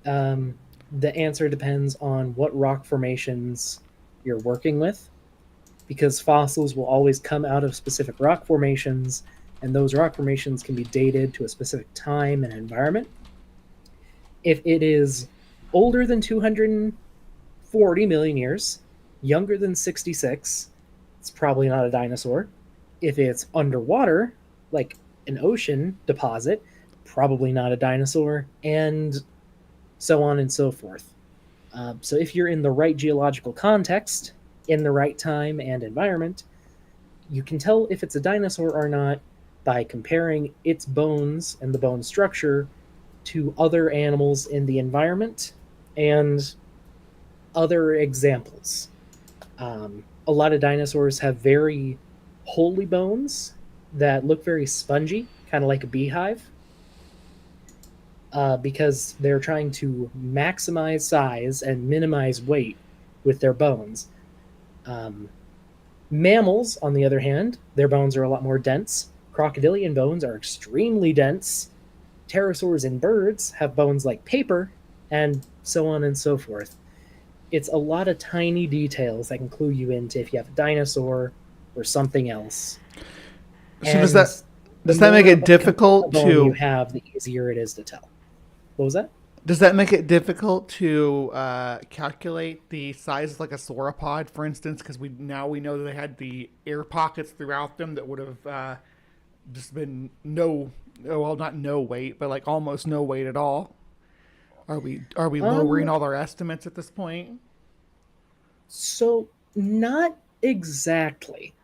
the answer depends on what rock formations you're working with, because fossils will always come out of specific rock formations, and those rock formations can be dated to a specific time and environment. If it is older than 240 million years, younger than 66, it's probably not a dinosaur. If it's underwater, like an ocean deposit, probably not a dinosaur, and so on and so forth. So if you're in the right geological context, in the right time and environment, you can tell if it's a dinosaur or not by comparing its bones and the bone structure to other animals in the environment and other examples. A lot of dinosaurs have very holy bones that look very spongy, kind of like a beehive, because they're trying to maximize size and minimize weight with their bones. Mammals, on the other hand, their bones are a lot more dense. Crocodilian bones are extremely dense. Pterosaurs and birds have bones like paper, and so on and so forth. It's a lot of tiny details that can clue you into if you have a dinosaur or something else. So does that make it difficult to you have, the easier it is to tell. What was that? Does that make it difficult to calculate the size of like a sauropod, for instance? Because we know that they had the air pockets throughout them that would have just been not no weight, but like almost no weight at all. Are we lowering all our estimates at this point? So not exactly.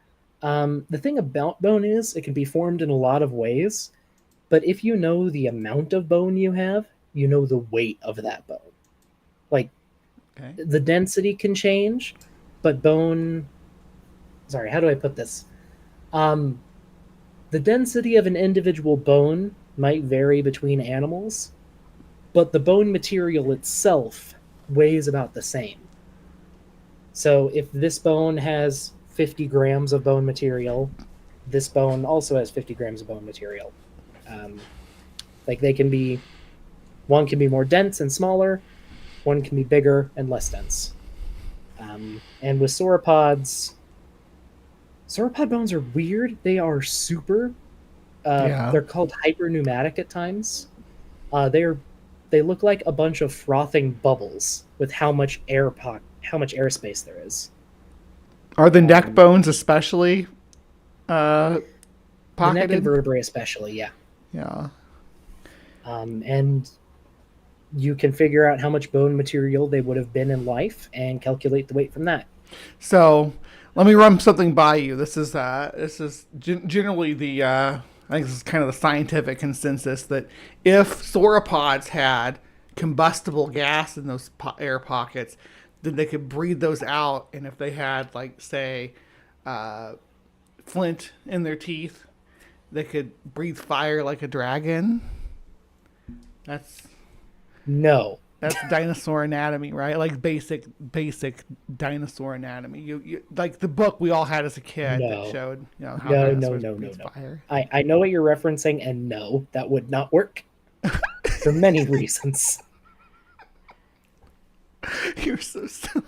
The thing about bone is it can be formed in a lot of ways, but if you know the amount of bone you have, you know the weight of that bone. Like, the density can change, but bone... Sorry, how do I put this? The density of an individual bone might vary between animals, but the bone material itself weighs about the same. So if this bone has 50 grams of bone material, this bone also has 50 grams of bone material. Like they can be... One can be more dense and smaller. One can be bigger and less dense. And with sauropods bones are weird. They are super. They're called hyperneumatic at times. They look like a bunch of frothing bubbles with how much airspace there is. Are the neck bones especially pocketed? The neck and vertebrae especially, yeah. Yeah. And you can figure out how much bone material they would have been in life and calculate the weight from that. So let me run something by you. This is generally the I think this is kind of the scientific consensus that if sauropods had combustible gas in those air pockets, then they could breathe those out. And if they had, like, say, flint in their teeth, they could breathe fire like a dragon. That's dinosaur anatomy, right? Like basic dinosaur anatomy. You like the book we all had as a kid that showed, how dinosaurs breathe fire. I know what you're referencing, and no, that would not work for many reasons. You're so silly.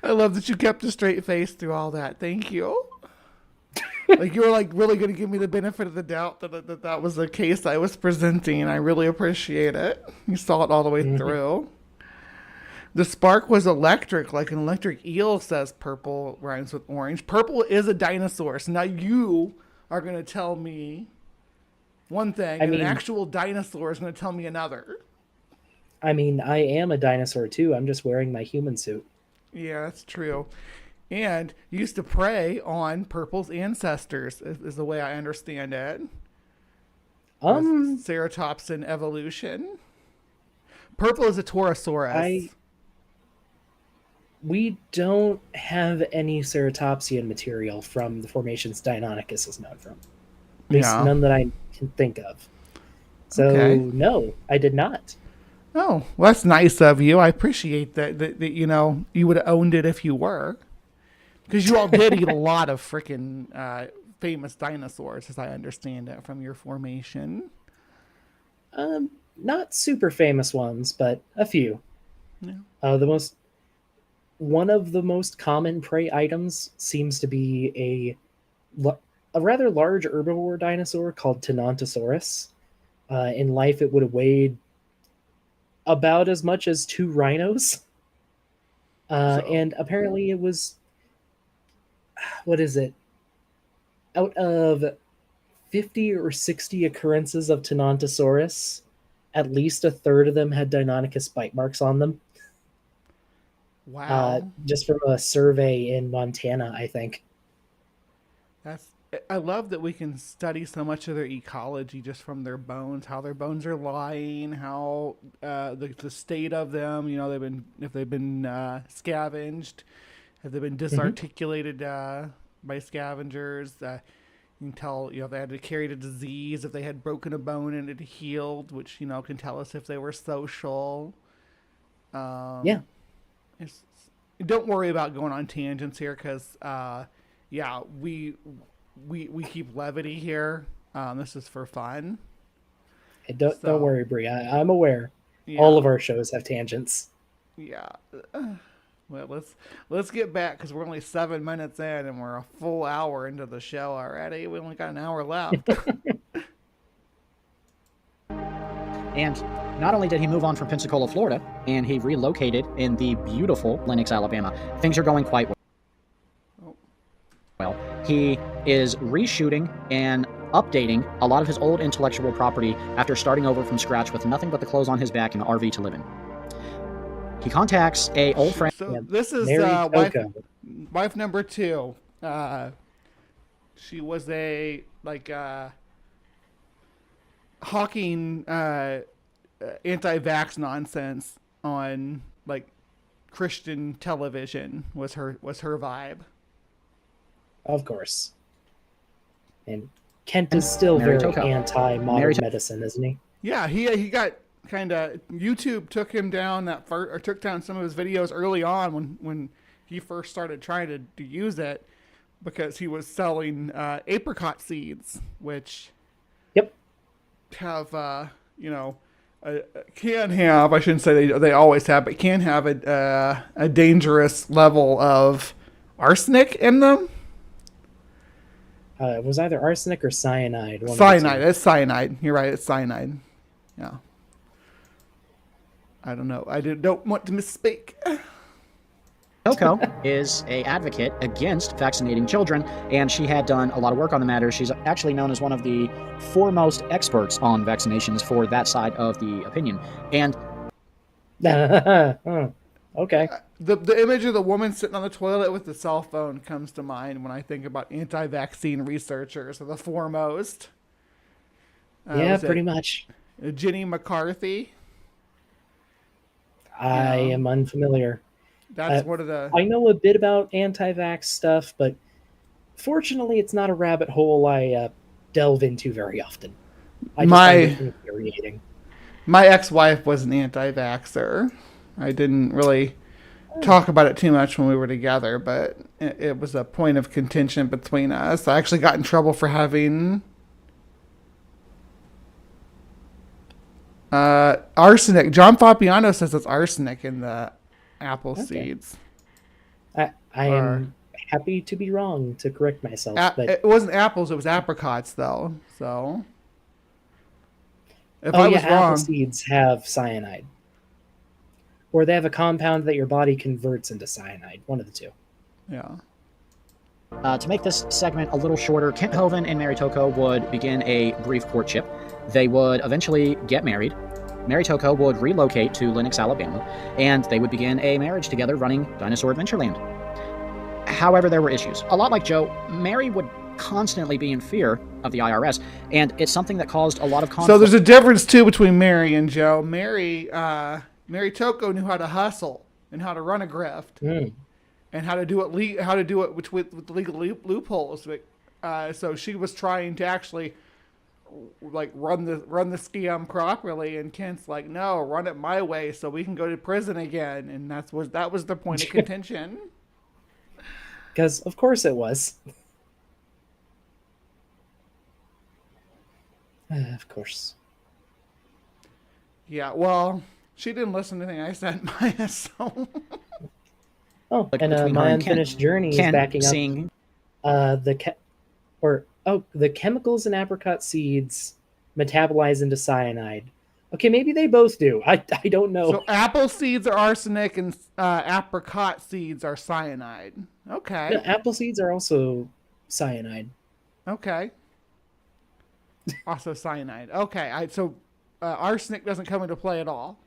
I love that you kept a straight face through all that. Thank you. Like, you were like really going to give me the benefit of the doubt that was the case I was presenting, and I really appreciate it. You saw it all the way through. The spark was electric, like an electric eel, says purple rhymes with orange. Purple is a dinosaur. So now you are going to tell me one thing, and an actual dinosaur is going to tell me another. I mean, I am a dinosaur too. I'm just wearing my human suit. Yeah, that's true. And used to prey on Purple's ancestors, is the way I understand it. Ceratopsin evolution. Purple is a Torosaurus. We don't have any ceratopsian material from the formations Deinonychus is known from. At least none that I can think of. So, no, I did not. Oh, well, that's nice of you. I appreciate that you know, you would have owned it if you were. Because you all did eat a lot of freaking famous dinosaurs, as I understand it, from your formation. Not super famous ones, but a few. Yeah. One of the most common prey items seems to be a rather large herbivore dinosaur called Tenontosaurus. In life, it would have weighed about as much as 2 rhinos. And apparently it was, what is it? Out of 50 or 60 occurrences of Tenontosaurus, at least a third of them had Deinonychus bite marks on them. Wow. Just from a survey in Montana, I think. I love that we can study so much of their ecology just from their bones, how their bones are lying, how the state of them, you know, if they've been scavenged, have they been disarticulated by scavengers. You can tell, you know, if they had to carry a disease, if they had broken a bone and it healed, which, you know, can tell us if they were social. Don't worry about going on tangents here, because we keep levity here. This is for fun. Hey, don't worry, Bree. I'm aware. Yeah. All of our shows have tangents. Yeah. Well, let's get back, because we're only 7 minutes in and we're a full hour into the show already. We only got an hour left. And not only did he move on from Pensacola, Florida, and he relocated in the beautiful Lenox, Alabama, things are going quite well. He is reshooting and updating a lot of his old intellectual property after starting over from scratch with nothing but the clothes on his back and an RV to live in. He contacts a old friend. So this is wife number 2. She was a hawking anti-vax nonsense on like Christian television was her vibe. Of course. And Kent is still very anti-modern medicine, isn't he? Yeah, he got kind of, YouTube took him down took down some of his videos early on when he first started trying to use it, because he was selling apricot seeds, which have can have, I shouldn't say they always have, but can have a dangerous level of arsenic in them. It was either arsenic or cyanide. Cyanide. It's cyanide. You're right. It's cyanide. Yeah. I don't know. I don't want to misspeak. Coco is an advocate against vaccinating children, and she had done a lot of work on the matter. She's actually known as one of the foremost experts on vaccinations for that side of the opinion. And okay. The image of the woman sitting on the toilet with the cell phone comes to mind when I think about anti-vaccine researchers, are the foremost. Yeah, pretty much. Jenny McCarthy. I am unfamiliar. That's one of the... I know a bit about anti-vax stuff, but fortunately it's not a rabbit hole I delve into very often. I just find it infuriating. My ex-wife was an anti-vaxxer. I didn't really talk about it too much when we were together, but it was a point of contention between us. I actually got in trouble for having arsenic. John Fabiano says it's arsenic in the apple seeds. I am happy to be wrong, to correct myself. But it wasn't apples, it was apricots, though. So if I was wrong, apple seeds have cyanide. or they have a compound that your body converts into cyanide. One of the two. Yeah. To make this segment a little shorter, Kent Hovind and Mary Toko would begin a brief courtship. They would eventually get married. Mary Toko would relocate to Lenox, Alabama, and they would begin a marriage together running Dinosaur Adventureland. However, there were issues. A lot like Joe, Mary would constantly be in fear of the IRS, and it's something that caused a lot of conflict. So there's a difference, too, between Mary and Joe. Mary Toko knew how to hustle and how to run a grift. And how to do it with legal loopholes. So she was trying to actually like run the scam properly, and Kent's like, no, run it my way so we can go to prison again. And that was the point of contention. Because of course it was. Of course. Yeah. Well, she didn't listen to anything I said, Maya. So. Oh, and my unfinished journey is backing up. The chemicals in apricot seeds metabolize into cyanide. Okay, maybe they both do. I don't know. So apple seeds are arsenic and apricot seeds are cyanide. Okay. No, apple seeds are also cyanide. Okay. Also cyanide. Okay. So arsenic doesn't come into play at all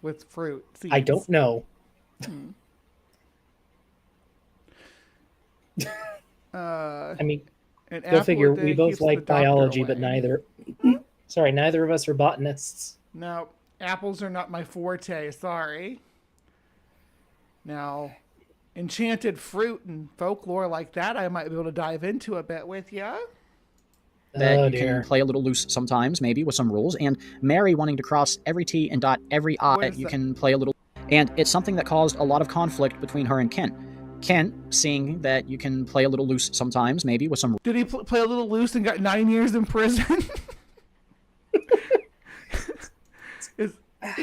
with fruit seeds. I don't know. I mean, go figure. We both like biology, but neither of us are botanists. No, apples are not my forte. Sorry. Now, enchanted fruit and folklore like that, I might be able to dive into a bit with you. That you can play a little loose sometimes, maybe with some rules. And Mary wanting to cross every T and dot every I, you can play a little. And it's something that caused a lot of conflict between her and Kent. Kent, seeing that you can play a little loose sometimes, maybe with some... Did he play a little loose and got 9 years in prison? is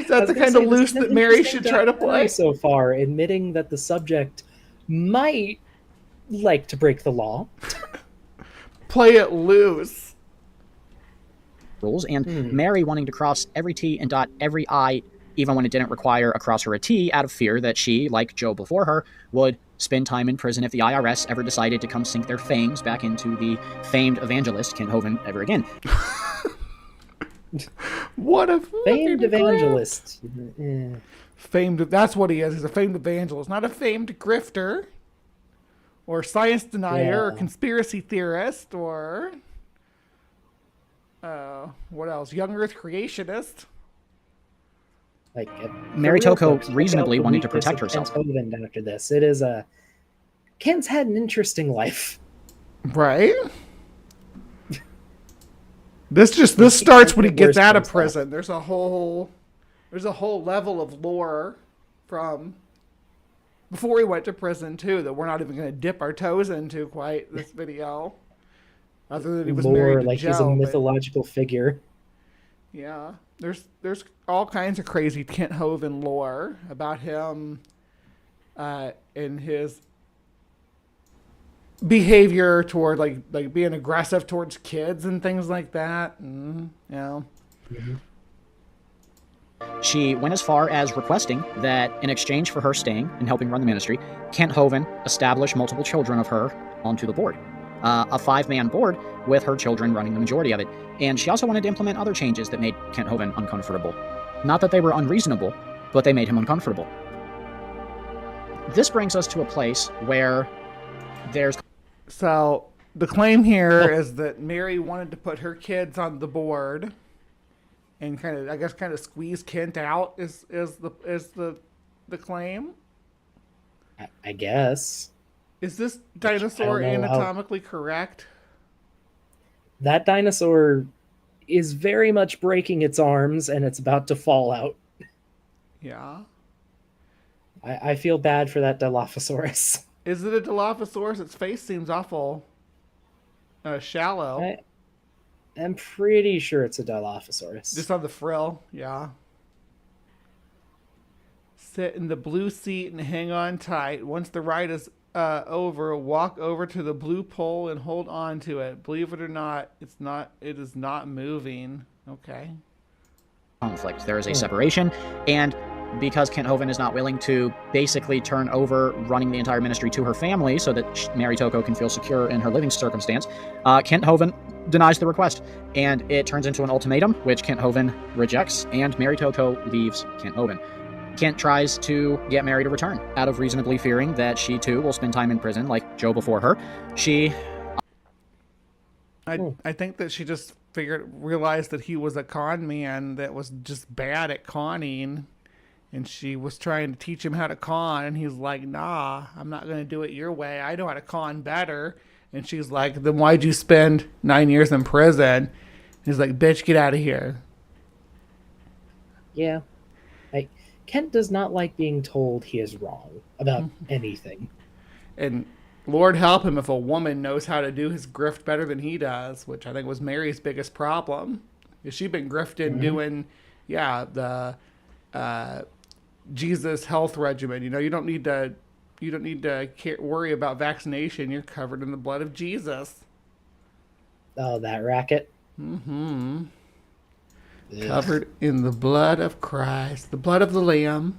that the kind of loose that Mary should try to play? So far, admitting that the subject might like to break the law. Play it loose. Rules, and Mary wanting to cross every T and dot every I, even when it didn't require a cross or a T, out of fear that she, like Joe before her, would spend time in prison if the IRS ever decided to come sink their fangs back into the famed evangelist Kent Hovind ever again. What a famed evangelist. Famed, that's what he is. He's a famed evangelist, not a famed grifter or science denier or conspiracy theorist or what else? Young Earth creationist. Like Mary Toko reasonably wanting to protect herself. After this, it is Kent's had an interesting life, right? This starts when he gets out of prison. There's a whole level of lore from before he went to prison too that we're not even going to dip our toes into quite this video. Other than he was married to Joe, he's a mythological figure. Yeah, there's all kinds of crazy Kent Hovind lore about him and his behavior toward like being aggressive towards kids and things like that. She went as far as requesting that in exchange for her staying and helping run the ministry, Kent Hovind establish multiple children of her onto the board. A 5-man board with her children running the majority of it. And she also wanted to implement other changes that made Kent Hovind uncomfortable. Not that they were unreasonable, but they made him uncomfortable. This brings us to a place where there's... So the claim here is that Mary wanted to put her kids on the board and kind of squeeze Kent out is the claim. I guess. Is this dinosaur anatomically correct? That dinosaur is very much breaking its arms and it's about to fall out. Yeah. I feel bad for that Dilophosaurus. Is it a Dilophosaurus? Its face seems awful shallow. I'm pretty sure it's a Dilophosaurus. Just on the frill, yeah. Sit in the blue seat and hang on tight. Once the ride is over, walk over to the blue pole and hold on to it. Believe it or not, it is not moving. Okay. Conflict. There is a separation, and because Kent Hovind is not willing to basically turn over running the entire ministry to her family so that Mary Toko can feel secure in her living circumstance, Kent Hovind denies the request, and it turns into an ultimatum, which Kent Hovind rejects, and Mary Toko leaves Kent Hovind. Kent tries to get Mary to return, out of reasonably fearing that she too will spend time in prison like Joe before her. I think that she just realized that he was a con man that was just bad at conning, and she was trying to teach him how to con, and he's like, nah, I'm not going to do it your way. I know how to con better. And she's like, then why'd you spend 9 years in prison? He's like, bitch, get out of here. Yeah. Kent does not like being told he is wrong about anything. And Lord help him if a woman knows how to do his grift better than he does, which I think was Mary's biggest problem. She'd been grifting doing, the Jesus health regimen. You know, you don't need to worry about vaccination. You're covered in the blood of Jesus. Oh, that racket. Mm-hmm. Ugh. Covered in the blood of Christ, the blood of the Lamb.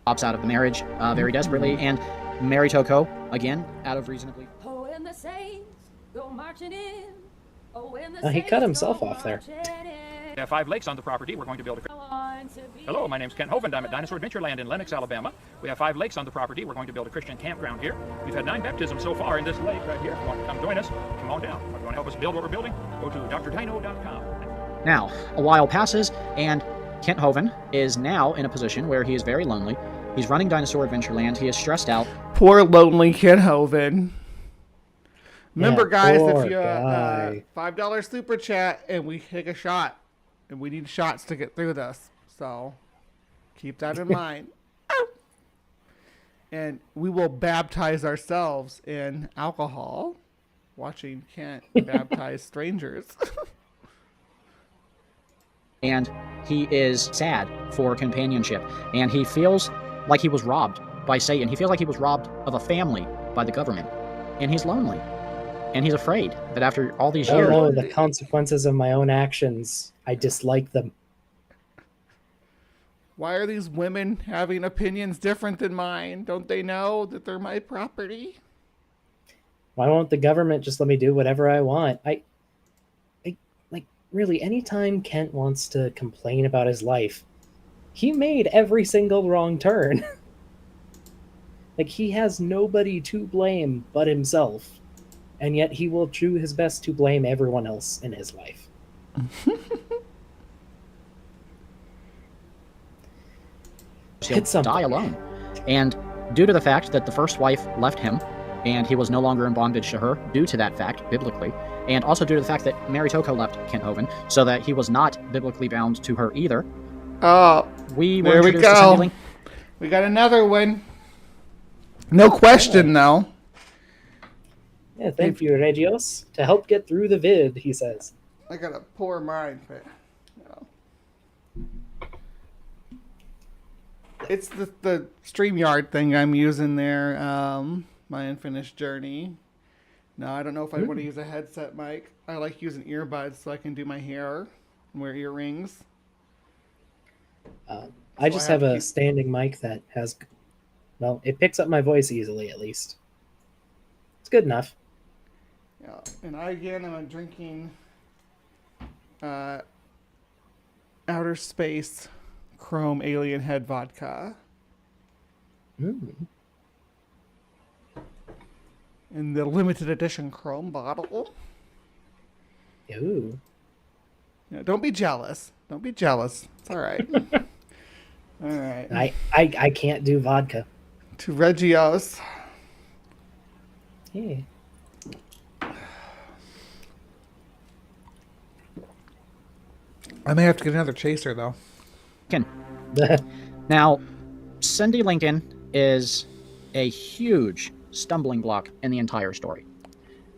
Opts out of the marriage very desperately, and Mary Toko, again, out of reasonably... Oh, and the saints go marching in. Oh, he cut himself off there. We have 5 lakes on the property. We're going to build a... Hello, my name's Kent Hovind. I'm at Dinosaur Adventureland in Lenox, Alabama. We have 5 lakes on the property. We're going to build a Christian campground here. We've had 9 baptisms so far in this lake right here. If you want to come join us, come on down. If you want to help us build what we're building, go to drdino.com. Now, a while passes, and Kent Hovind is now in a position where he is very lonely. He's running Dinosaur Adventureland. He is stressed out. Poor lonely Kent Hovind. Remember, guys, if you $5 super chat and we take a shot, and we need shots to get through this, so keep that in mind. And we will baptize ourselves in alcohol, watching Kent baptize strangers. And he is sad for companionship, and he feels like he was robbed by Satan. He feels like he was robbed of a family by the government, and he's lonely, and he's afraid that after all these years... Oh, the consequences of my own actions. I dislike them. Why are these women having opinions different than mine? Don't they know that they're my property? Why won't the government just let me do whatever I want? Really, anytime Kent wants to complain about his life, he made every single wrong turn. He has nobody to blame but himself, and yet he will do his best to blame everyone else in his life. He'll die alone. And due to the fact that the first wife left him, and he was no longer in bondage to her due to that fact, biblically, and also due to the fact that Mary Toko left Kent Hovind, so that he was not biblically bound to her either. Oh, there we go. We got another one. No question, though. Yeah, thank you, Regios, to help get through the vid, he says. I got a poor mind, but... It's the StreamYard thing I'm using there, my Unfinished Journey. No, I don't know if I want to use a headset mic. I like using earbuds so I can do my hair and wear earrings. I just have a standing mic that has... Well, it picks up my voice easily, at least. It's good enough. Yeah, and I'm drinking Outer Space Chrome Alien Head Vodka. In the limited edition Chrome bottle. Ooh. Yeah, don't be jealous. Don't be jealous. It's all right. All right. I can't do vodka. To Regios. Yeah. I may have to get another chaser, though. Now, Cindy Lincoln is a huge stumbling block in the entire story.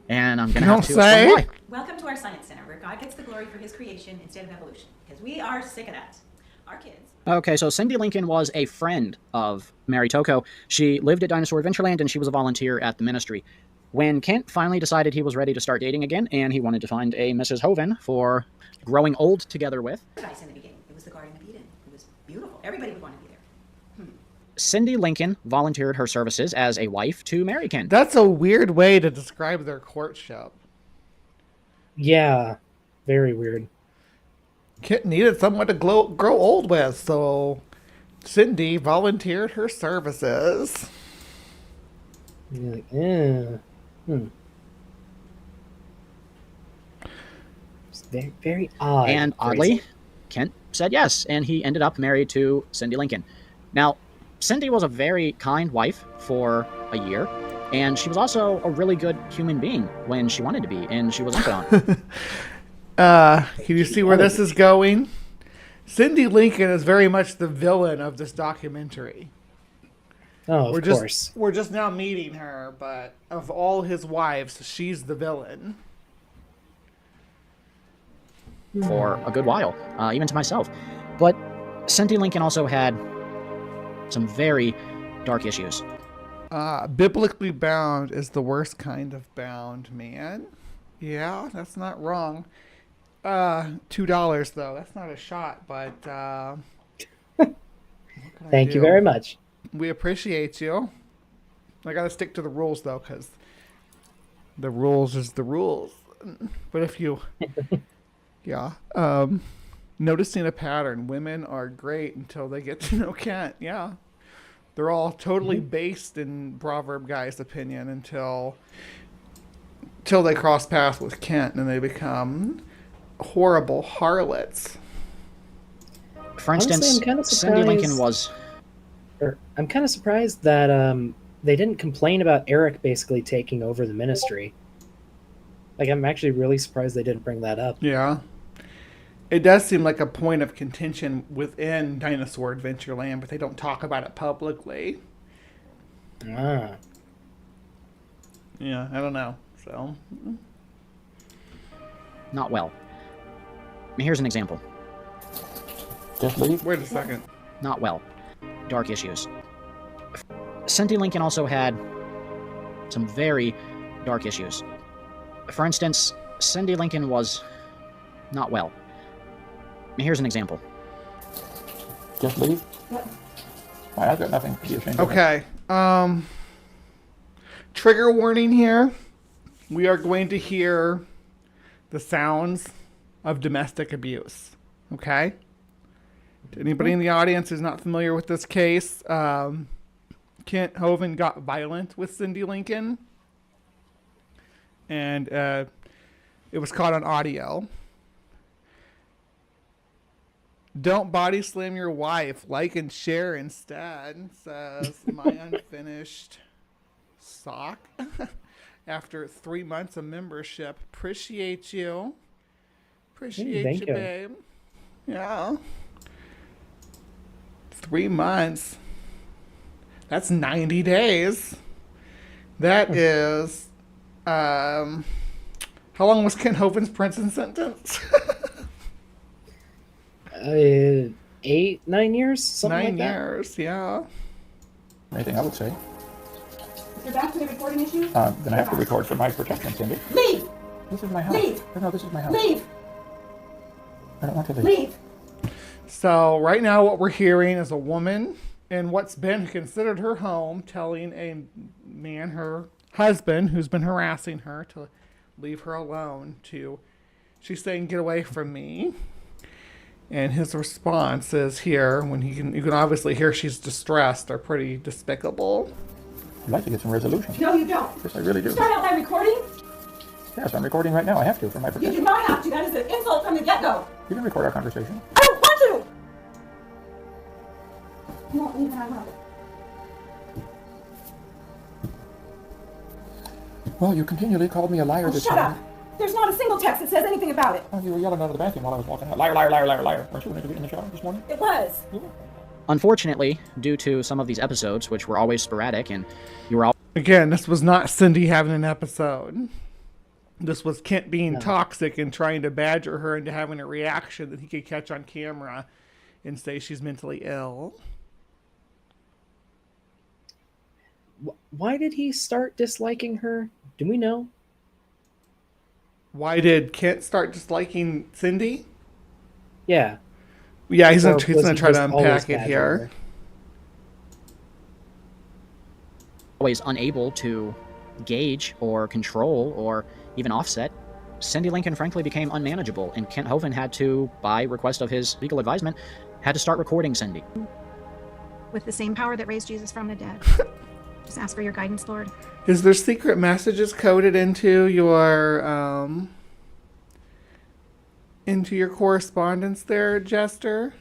And I'm going to have to explain why. Welcome to our Science Center, where God gets the glory for his creation instead of evolution. Because we are sick of that. Our kids. Okay, so Cindy Lincoln was a friend of Mary Toko. She lived at Dinosaur Adventureland, and she was a volunteer at the ministry. When Kent finally decided he was ready to start dating again, and he wanted to find a Mrs. Hovind for growing old together with... Paradise in the beginning. It was the Garden of Eden. It was beautiful. Everybody would want to be there. Cindy Lincoln volunteered her services as a wife to marry Kent. That's a weird way to describe their courtship. Yeah, very weird. Kent needed someone to grow old with, so Cindy volunteered her services. You're like, It's very, very odd. And oddly, Kent said yes, and he ended up married to Cindy Lincoln. Now, Cindy was a very kind wife for a year, and she was also a really good human being when she wanted to be, and she wasn't put on. Can you see where this is going? Cindy Lincoln is very much the villain of this documentary. Oh, of course. We're just now meeting her, but of all his wives, she's the villain. For a good while, even to myself. But Cindy Lincoln also had some very dark issues. Biblically bound is the worst kind of bound, man. Yeah, that's not wrong. $2 though. That's not a shot, but Thank you very much. We appreciate you. I gotta stick to the rules though, because the rules is the rules. But if you, yeah, noticing a pattern. Women are great until they get to know Kent. Yeah, they're all totally based in Proverb Guy's opinion until they cross paths with Kent and they become horrible harlots. For instance, honestly, Cindy Lincoln was... I'm kind of surprised that they didn't complain about Eric basically taking over the ministry. Like, I'm actually really surprised they didn't bring that up. Yeah. It does seem like a point of contention within Dinosaur Adventureland, but they don't talk about it publicly. Ah. Yeah, I don't know. So... Not well. Here's an example. Just leave. Wait a second. Not well. Dark issues. Cindy Lincoln also had some very dark issues. For instance, Cindy Lincoln was not well. Here's an example. Just leave. I've got nothing to be ashamed of. Okay. Trigger warning here. We are going to hear the sounds of domestic abuse. Okay? Anybody in the audience who's not familiar with this case, Kent Hovind got violent with Cindy Lincoln. And it was caught on audio. Don't body slam your wife. Like and share instead, says my unfinished sock. After 3 months of membership. Appreciate you. Appreciate you, babe. Yeah. 3 months. That's 90 days. That is... how long was Ken Hovind's prison sentence? 8, 9 years? Something 9 like that. years, yeah. Anything I would say. Is there back to the recording issue? Then I have to record for my protection, Cindy. Leave! This is my house. Leave! No, this is my house. Leave! I don't want to leave. Leave! So right now what we're hearing is a woman in what's been considered her home telling a man, her husband, who's been harassing her, to leave her alone. She's saying, get away from me. And his response is here, when you can obviously hear she's distressed, are pretty despicable. I'd like to get some resolution. No, you don't. Yes, I really do. Start out by recording? Yes, I'm recording right now. I have to for my You protection. do not have to. That is an insult from the get-go. You can record our conversation. I don't want to! You won't leave and I will. Well, you continually called me a liar this Shut morning. up! There's not a single text that says anything about it. Oh, you were yelling out of the bathroom while I was walking out. Liar, liar, liar, liar, liar. Weren't you in the shower this morning? It was. Unfortunately, due to some of these episodes, which were always sporadic, and you were all... Again, this was not Cindy having an episode. This was Kent being toxic and trying to badger her into having a reaction that he could catch on camera and say she's mentally ill. Why did he start disliking her? Do we know? Why did Kent start disliking Cindy? Yeah. Yeah, he's Or gonna was he try to just always unpack it badgering here. her? always unable to gauge or control or even offset, Cindy Lincoln frankly became unmanageable, and Kent Hovind had to, by request of his legal advisement, had to start recording Cindy. With the same power that raised Jesus from the dead. Just ask for your guidance, Lord. Is there secret messages coded into your correspondence there, Jester?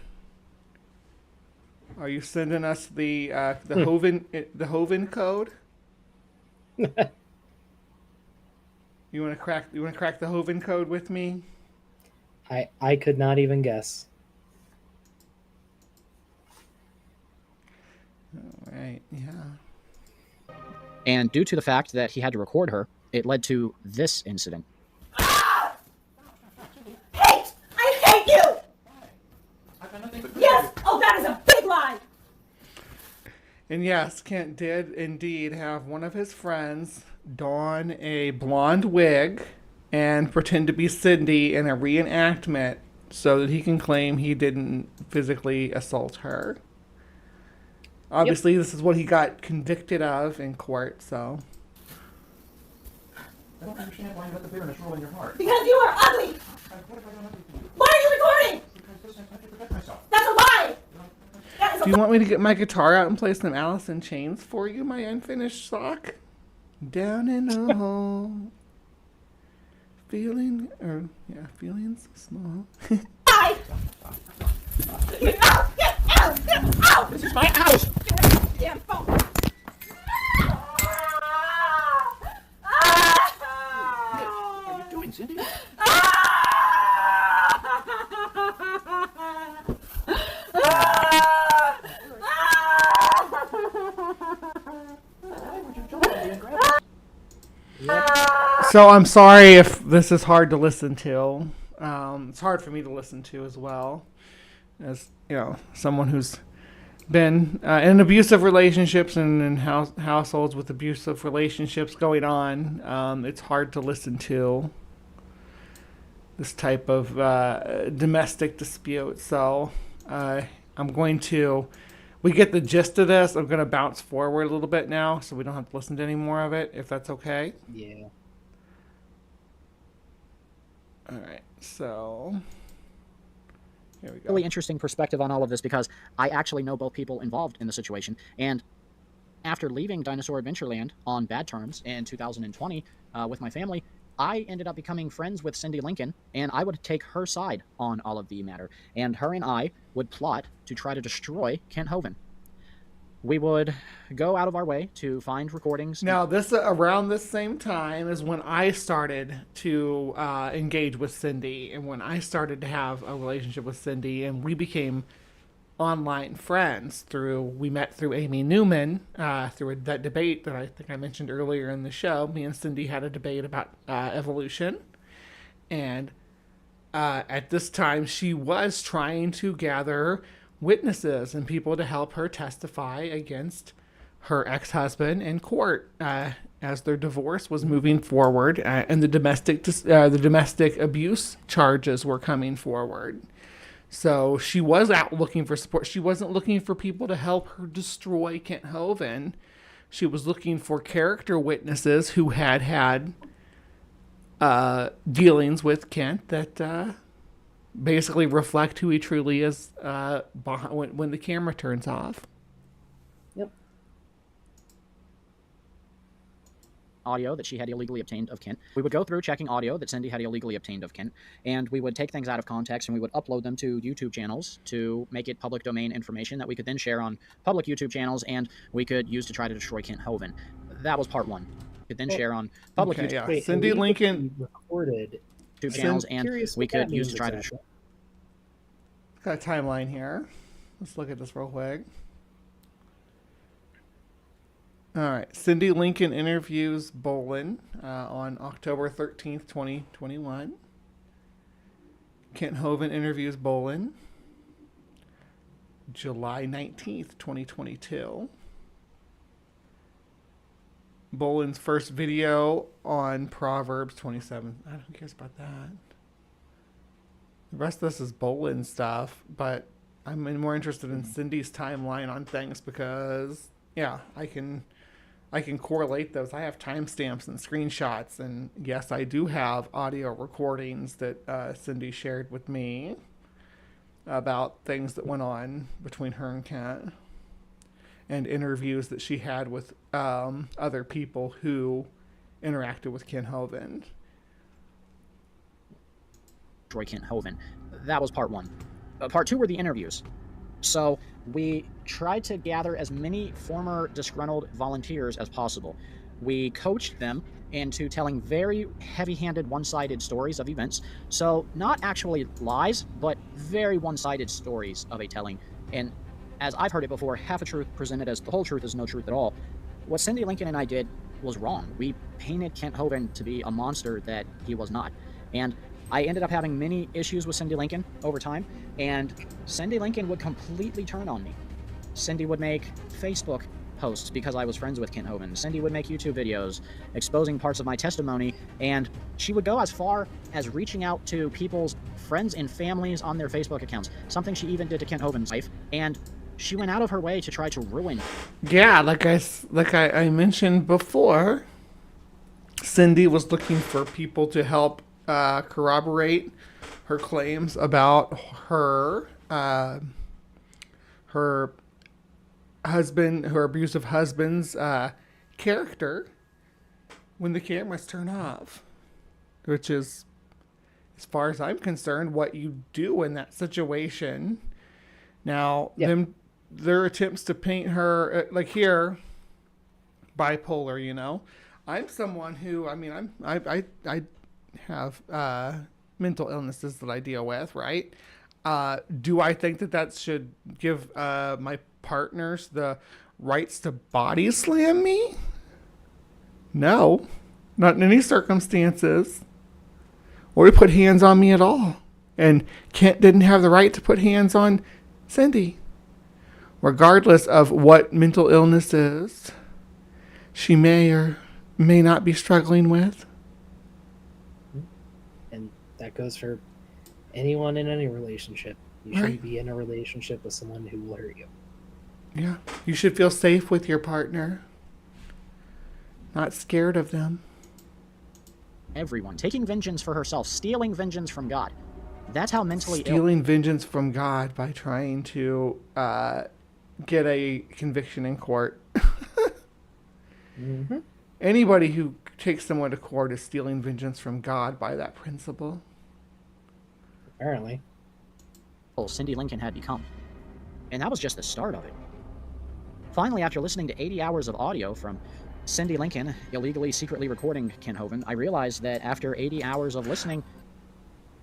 Are you sending us the Hovind code? You want to crack the Hovind code with me? I could not even guess. All right, yeah. And due to the fact that he had to record her, it led to this incident. Hate! I hate you! Yes! Oh, that is a big lie! And yes, Kent did indeed have one of his friends don a blonde wig and pretend to be Cindy in a reenactment so that he can claim he didn't physically assault her. Obviously, This is what he got convicted of in court, so. I don't understand why you let the bitterness rule in your heart. Because you are ugly! Why are you recording? Because I have to protect myself. That's a lie! That is a Do you want me to get my guitar out and play some Alice in Chains for you, my unfinished sock? Down in a hole. Feelings small. lie! Get out! Get out! Get out! This is my house! Damn phone! What are you doing, Cindy? So I'm sorry if this is hard to listen to. It's hard for me to listen to as well, as someone who's been in abusive relationships and in households with abusive relationships going on. It's hard to listen to this type of domestic dispute. So we get the gist of this. I'm going to bounce forward a little bit now so we don't have to listen to any more of it, if that's okay. Yeah. All right, so here we go. Really interesting perspective on all of this because I actually know both people involved in the situation. And after leaving Dinosaur Adventureland on bad terms in 2020 with my family, I ended up becoming friends with Cindy Lincoln, and I would take her side on all of the matter. And her and I would plot to try to destroy Kent Hovind. We would go out of our way to find recordings. Now, this around this same time is when I started to engage with Cindy, and when I started to have a relationship with Cindy, and we became online friends we met through Amy Newman, through that debate that I think I mentioned earlier in the show. Me and Cindy had a debate about evolution, and at this time she was trying to gather witnesses and people to help her testify against her ex-husband in court as their divorce was moving forward and the domestic abuse charges were coming forward. So she was out looking for support. She wasn't looking for people to help her destroy Kent Hovind. She was looking for character witnesses who had dealings with Kent that basically reflect who he truly is when the camera turns off. Yep. Audio that she had illegally obtained of Kent. We would go through checking audio that Cindy had illegally obtained of Kent, and we would take things out of context and we would upload them to YouTube channels to make it public domain information that we could then share on public YouTube channels and we could use to try to destroy Kent Hovind. That was part one. We could then share on public YouTube. Yeah. Cindy Lincoln recorded YouTube channels, and we could use to try to destroy. Got a timeline here. Let's look at this real quick. All right. Cindy Lincoln interviews Bolin on October 13th, 2021. Kent Hovind interviews Bolin July 19th, 2022. Bolin's first video on Proverbs 27. Who cares about that? The rest of this is Bolin stuff, but I'm more interested in Cindy's timeline on things because, yeah, I can I can correlate those. I have timestamps and screenshots, and yes, I do have audio recordings that Cindy shared with me about things that went on between her and Kent, and interviews that she had with other people who interacted with Kent Hovind. Troy Kent Hovind. That was part one. Part two were the interviews. So we tried to gather as many former disgruntled volunteers as possible. We coached them into telling very heavy-handed, one-sided stories of events. So not actually lies, but very one-sided stories of a telling. And as I've heard it before, half a truth presented as the whole truth is no truth at all. What Cindy Lincoln and I did was wrong. We painted Kent Hovind to be a monster that he was not. And I ended up having many issues with Cindy Lincoln over time, and Cindy Lincoln would completely turn on me. Cindy would make Facebook posts because I was friends with Kent Hovind. Cindy would make YouTube videos exposing parts of my testimony, and she would go as far as reaching out to people's friends and families on their Facebook accounts, something she even did to Kent Hovind's wife, and she went out of her way to try to ruin. Yeah, like I mentioned before, Cindy was looking for people to help corroborate her claims about her husband, her abusive husband's character when the cameras turn off, which is, as far as I'm concerned, what you do in that situation. Now, their attempts to paint her like here, bipolar. You know, I'm someone who, I have mental illnesses that I deal with, right? Do I think that should give my partners the rights to body slam me? No, not in any circumstances. Or to put hands on me at all. And Kent didn't have the right to put hands on Cindy. Regardless of what mental illnesses she may or may not be struggling with. And that goes for anyone in any relationship. You shouldn't be in a relationship with someone who will hurt you. Yeah. You should feel safe with your partner. Not scared of them. Everyone. Taking vengeance for herself. Stealing vengeance from God. That's how mentally ill. Stealing vengeance from God by trying to get a conviction in court. Mm-hmm. Anybody who takes someone to court is stealing vengeance from God by that principle. Apparently. Cindy Lincoln had become. And that was just the start of it. Finally, after listening to 80 hours of audio from Cindy Lincoln illegally, secretly recording Kent Hovind, I realized that after 80 hours of listening...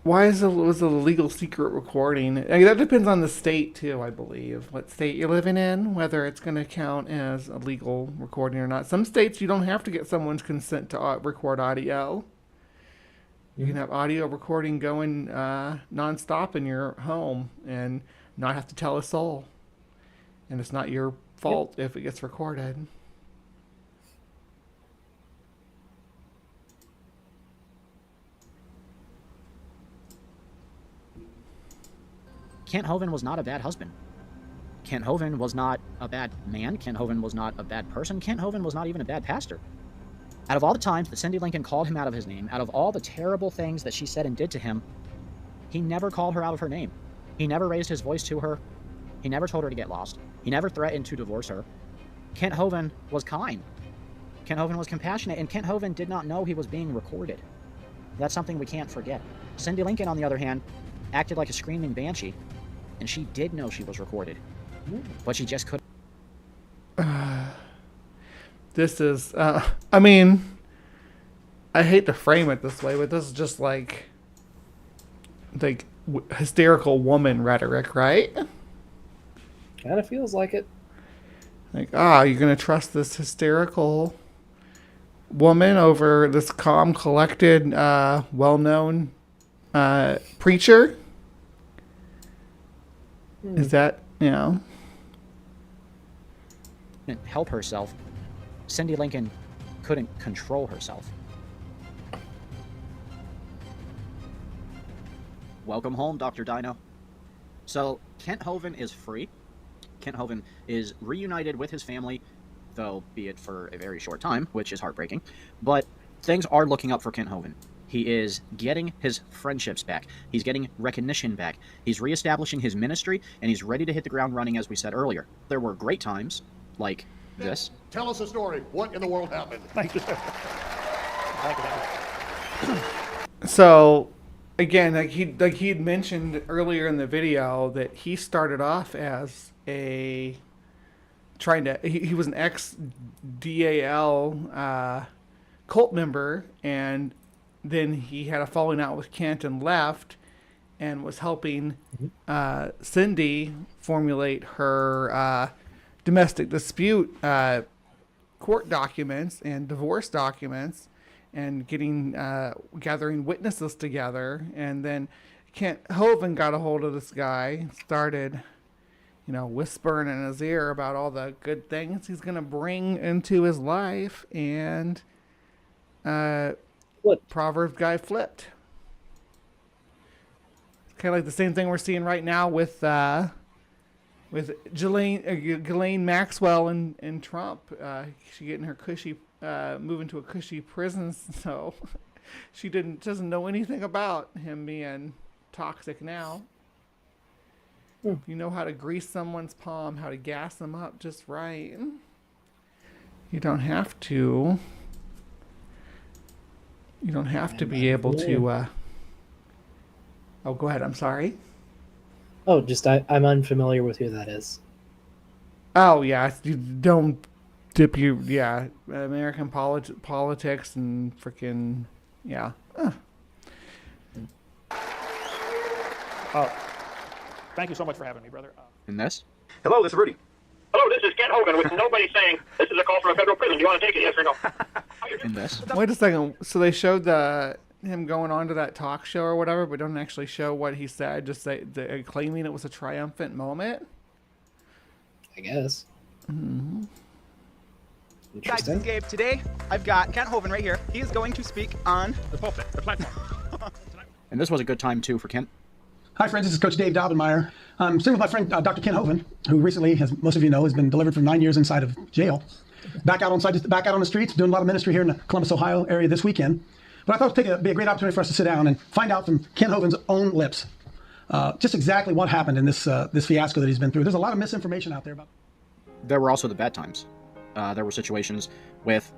Why was a legal secret recording? I mean, that depends on the state, too, I believe. What state you're living in, whether it's going to count as a legal recording or not. Some states, you don't have to get someone's consent to record audio. You can have audio recording going nonstop in your home and not have to tell a soul. And it's not your fault if it gets recorded. Kent Hovind was not a bad husband. Kent Hovind was not a bad man. Kent Hovind was not a bad person. Kent Hovind was not even a bad pastor. Out of all the times that Cindy Lincoln called him out of his name, out of all the terrible things that she said and did to him, he never called her out of her name. He never raised his voice to her. He never told her to get lost. He never threatened to divorce her. Kent Hovind was kind. Kent Hovind was compassionate, and Kent Hovind did not know he was being recorded. That's something we can't forget. Cindy Lincoln, on the other hand, acted like a screaming banshee, and she did know she was recorded, but she just couldn't. This is, I mean, I hate to frame it this way, but this is just like hysterical woman rhetoric, right? Kind of feels like it. Like, you're going to trust this hysterical woman over this calm, collected, well-known preacher? Is that, help herself. Cindy Lincoln couldn't control herself. Welcome home, Dr. Dino. So, Kent Hovind is free. Kent Hovind is reunited with his family. though be it for a very short time, which is heartbreaking. But things are looking up for Kent Hovind. He is getting his friendships back. He's getting recognition back. He's reestablishing his ministry, and he's ready to hit the ground running, as we said earlier. There were great times, like this. Tell us a story. What in the world happened? Thank you. So, again, like he had mentioned earlier in the video that he started off as he was an ex-DAL cult member, and then he had a falling out with Kent and left, and was helping Cindy formulate her domestic dispute court documents and divorce documents, and gathering witnesses together. And then Kent Hovind got a hold of this guy, started, whispering in his ear about all the good things he's going to bring into his life, and Proverbs guy flipped. It's kind of like the same thing we're seeing right now with Ghislaine Maxwell and Trump. She getting her cushy, moving to a cushy prison, so she doesn't know anything about him being toxic now. If you know how to grease someone's palm, how to gas them up just right, you don't have to. You don't have to be able to. Oh, go ahead. I'm sorry. Oh, just I'm unfamiliar with who that is. Oh yeah, you don't dip your American politics and freaking Thank you so much for having me, brother. In this? Hello, this is Rudy. Hello, this is Kent Hovind with nobody saying this is a call from a federal prison. Do you want to take it, yes or no? In this? Wait a second. So they showed him going on to that talk show or whatever, but don't actually show what he said. Just claiming it was a triumphant moment. I guess. Mm-hmm. Guys, this is Gabe. Today, I've got Kent Hovind right here. He is going to speak on the pulpit, the platform. And this was a good time, too, for Kent. Hi, friends. This is Coach Dave Daubenmeier. I'm sitting with my friend, Dr. Kent Hovind, who recently, as most of you know, has been delivered from 9 years inside of jail. Back out on the streets, doing a lot of ministry here in the Columbus, Ohio area this weekend. But I thought it would be a great opportunity for us to sit down and find out from Kent Hovind's own lips just exactly what happened in this fiasco that he's been through. There's a lot of misinformation out there about. There were also the bad times. There were situations with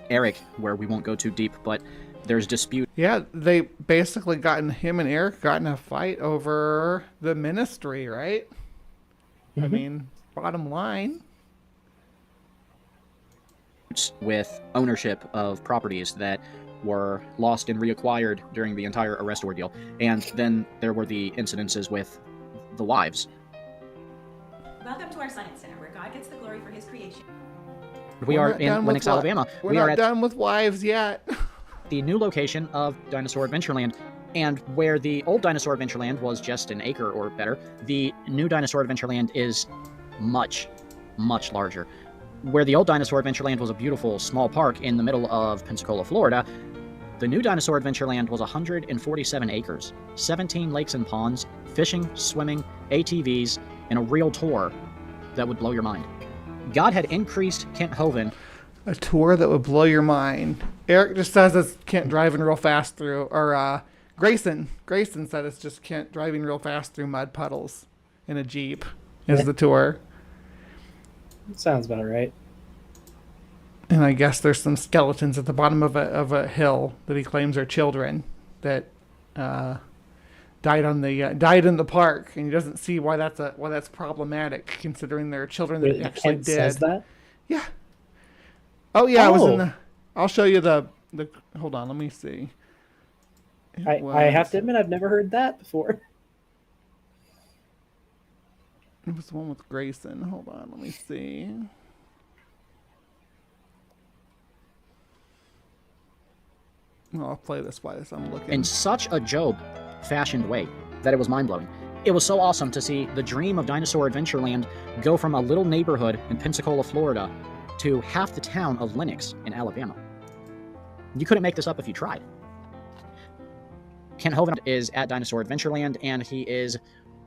Eric where we won't go too deep, but there's dispute. Yeah, they basically him and Eric got in a fight over the ministry, right? Mm-hmm. I mean, bottom line. With ownership of properties that were lost and reacquired during the entire arrest ordeal. And then there were the incidences with the wives. Welcome to our Science Center, where God gets the glory for his creation. We are in Lenox, Alabama. We're not done with wives yet. The new location of Dinosaur Adventureland, and where the old Dinosaur Adventureland was just an acre or better, the new Dinosaur Adventureland is much, much larger. Where the old Dinosaur Adventureland was a beautiful small park in the middle of Pensacola, Florida, the new Dinosaur Adventureland was 147 acres, 17 lakes and ponds, fishing, swimming, ATVs, and a real tour that would blow your mind. God had increased Kent Hovind. A tour that would blow your mind. Eric just says it's Kent driving real fast through, or Grayson said it's just Kent driving real fast through mud puddles in a Jeep is the tour. Sounds about right. And I guess there's some skeletons at the bottom of a hill that he claims are children that died in the park, and he doesn't see why that's problematic, considering there are children that actually did. Says that? Yeah. Oh yeah, I was in the. I'll show you the. Hold on, let me see. I have to admit I've never heard that before. It was the one with Grayson. Hold on, let me see. I'll play this while I'm looking. In such a Job-fashioned way that it was mind-blowing. It was so awesome to see the dream of Dinosaur Adventureland go from a little neighborhood in Pensacola, Florida, to half the town of Lenox in Alabama. You couldn't make this up if you tried. Kent Hovind is at Dinosaur Adventureland, and he is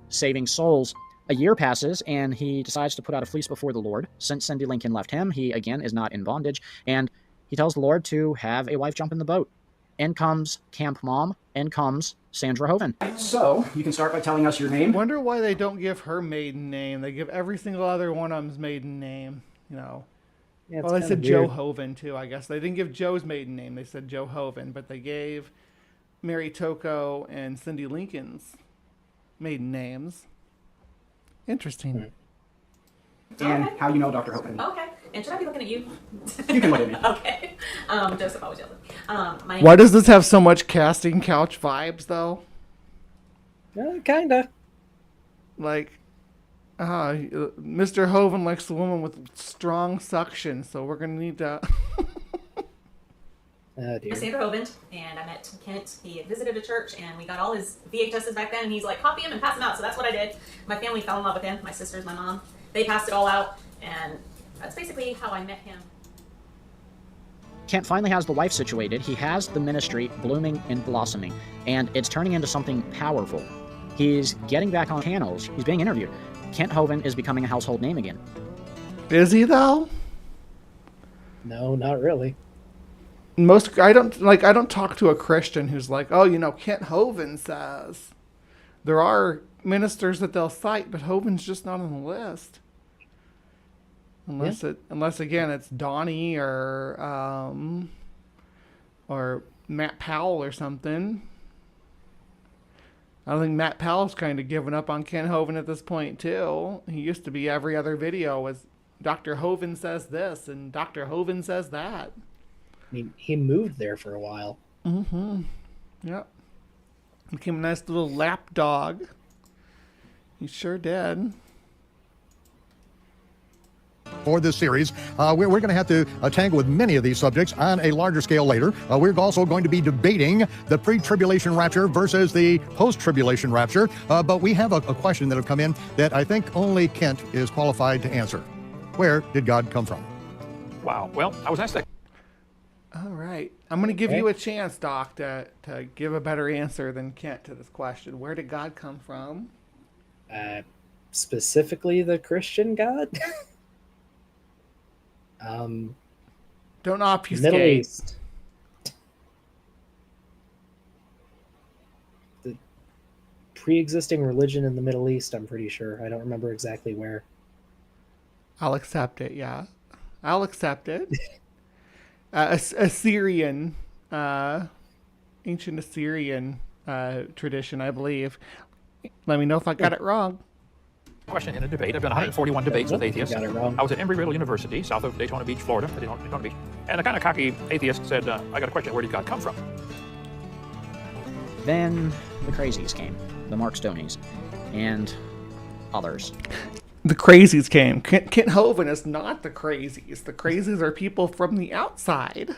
saving souls A year passes, and he decides to put out a fleece before the Lord. Since Cindy Lincoln left him, he again is not in bondage, and he tells the Lord to have a wife jump in the boat. In comes Camp Mom, in comes Sandra Hovind. So, you can start by telling us your name. Wonder why they don't give her maiden name. They give every single other one of them's maiden name, you know. Yeah, well, they said Joe Hovind, too, I guess. They didn't give Joe's maiden name. They said Joe Hovind, but they gave Mary Tocco and Cindy Lincoln's maiden names. Interesting. And how you know Dr. Hovind. Okay. And should I be looking at you? You can look at me. Okay. Joseph, I was yelling. Why does this have so much casting couch vibes, though? Kinda. Like, Mr. Hovind likes a woman with strong suction, so we're gonna need to. I'm Sandra Hovind, and I met Kent. He had visited a church, and we got all his VHSs back then, and he's like, copy him and pass them out. So that's what I did. My family fell in love with him. My sisters, my mom. They passed it all out, and that's basically how I met him. Kent finally has the wife situated. He has the ministry blooming and blossoming, and it's turning into something powerful. He's getting back on channels. He's being interviewed. Kent Hovind is becoming a household name again. Is he, though? No, not really. I don't talk to a Christian who's like, oh, you know, Kent Hovind says. There are ministers that they'll cite, but Hovind's just not on the list. Unless again it's Donnie or Matt Powell or something. I think Matt Powell's kind of given up on Kent Hovind at this point too. He used to be every other video was Dr. Hovind says this and Dr. Hovind says that. I mean, he moved there for a while. Mm-hmm. Yep. Became a nice little lap dog. He sure did. For this series, we're going to have to tangle with many of these subjects on a larger scale later. We're also going to be debating the pre-tribulation rapture versus the post-tribulation rapture. But we have a question that have come in that I think only Kent is qualified to answer. Where did God come from? Wow. Well, I was asked that. All right. I'm going to give you a chance, Doc, to give a better answer than Kent to this question. Where did God come from? Specifically the Christian God? Don't obfuscate. Middle East. The pre-existing religion in the Middle East, I'm pretty sure. I don't remember exactly where. I'll accept it, yeah. I'll accept it. Assyrian, ancient Assyrian tradition, I believe. Let me know if I got it wrong. Question in a debate. I've done 141 debates with atheists. Got it wrong. I was at Embry-Riddle University, south of Daytona Beach, Florida. Daytona Beach. And a kind of cocky atheist said, I got a question. Where did God come from? Then the crazies came. The Mark Stoneys. And others. The crazies came. Kent Hovind is not the crazies. The crazies are people from the outside.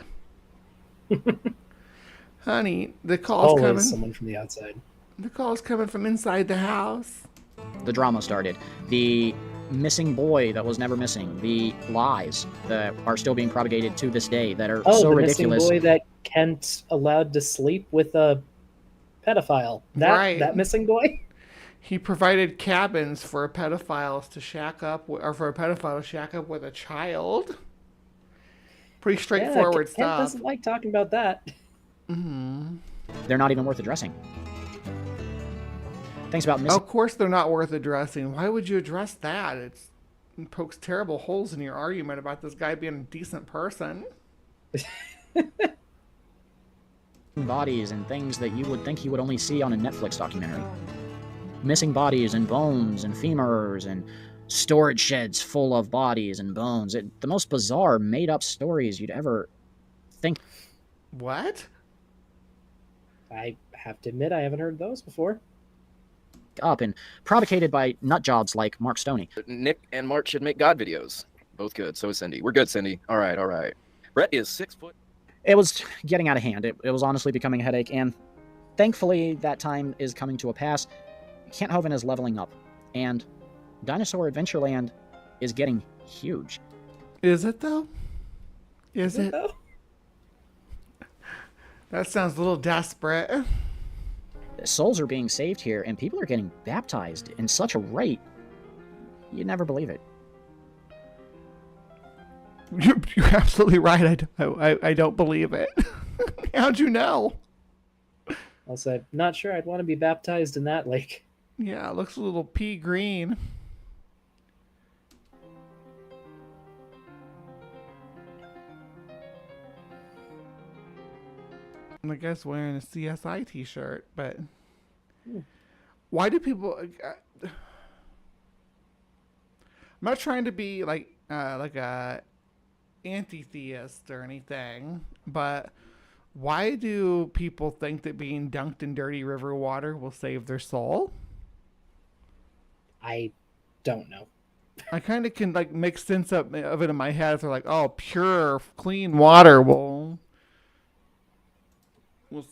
Honey, the call's Always coming. Someone from the outside. The call's coming from inside the house. The drama started. The missing boy that was never missing. The lies that are still being propagated to this day that are so the ridiculous. Missing boy that Kent allowed to sleep with a pedophile. That missing boy? He provided cabins for pedophiles to shack up, or for a pedophile to shack up with a child. Pretty straightforward Kent stuff. doesn't like talking about that. Mm-hmm. They're not even worth addressing. Things about missing. Of course they're not worth addressing. Why would you address that? It pokes terrible holes in your argument about this guy being a decent person. Bodies and things that you would think you would only see on a Netflix documentary. Missing bodies and bones and femurs and storage sheds full of bodies and bones. The most bizarre, made-up stories you'd ever think. What? I have to admit, I haven't heard those before. Up and propagated by nut jobs like Mark Stoney. Nick and Mark should make God videos. Both good. So is Cindy. We're good, Cindy. All right, all right. Brett is 6 foot. It was getting out of hand. It was honestly becoming a headache, and thankfully that time is coming to a pass. Kent Hovind is leveling up, and Dinosaur Adventureland is getting huge. Is it, though? Is it? Though? That sounds a little desperate. Souls are being saved here, and people are getting baptized in such a rate. you'd never believe it. You're absolutely right. I don't believe it. How'd you know? Also, not sure I'd want to be baptized in that lake. Yeah, it looks a little pea green. And I guess wearing a CSI t-shirt, but why do people... I'm not trying to be like a anti-theist or anything, but why do people think that being dunked in dirty river water will save their soul? I don't know. I kind of can like make sense of it in my head. They're like, oh, pure, clean water will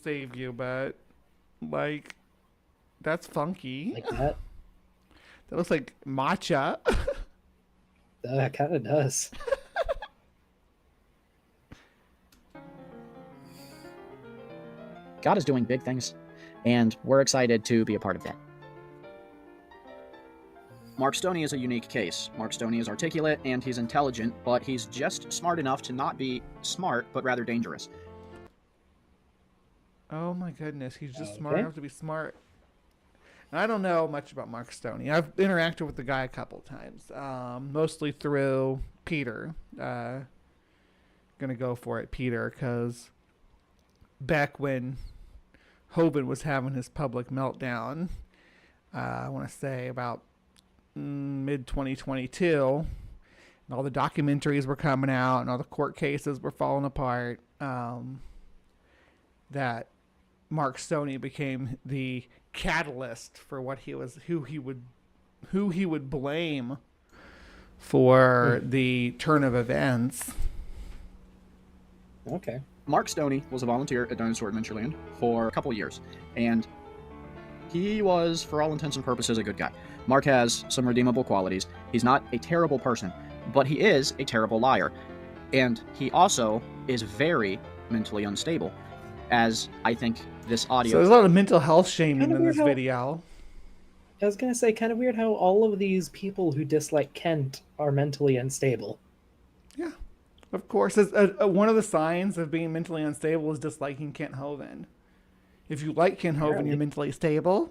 save you, but like that's funky. Like that? That looks like matcha. That kind of does. God is doing big things, and we're excited to be a part of that. Mark Stoney is a unique case. Mark Stoney is articulate and he's intelligent, but he's just smart enough to not be smart, but rather dangerous. Oh my goodness, he's just smart enough to be smart. And I don't know much about Mark Stoney. I've interacted with the guy a couple times, mostly through Peter. Gonna go for it, Peter, because back when Hovind was having his public meltdown, I want to say about mid-2022, and all the documentaries were coming out and all the court cases were falling apart, that Mark Stoney became the catalyst for what he was, who he would blame for the turn of events. Okay. Mark Stoney was a volunteer at Dinosaur Adventureland for a couple years, and he was, for all intents and purposes, a good guy. Mark has some redeemable qualities. He's not a terrible person, but he is a terrible liar. And he also is very mentally unstable, as I think this audio... So there's a lot of mental health shaming in this video. I was going to say, kind of weird how all of these people who dislike Kent are mentally unstable. Yeah, of course. One of the signs of being mentally unstable is disliking Kent Hovind. If you like Kent Hovind, you're mentally stable.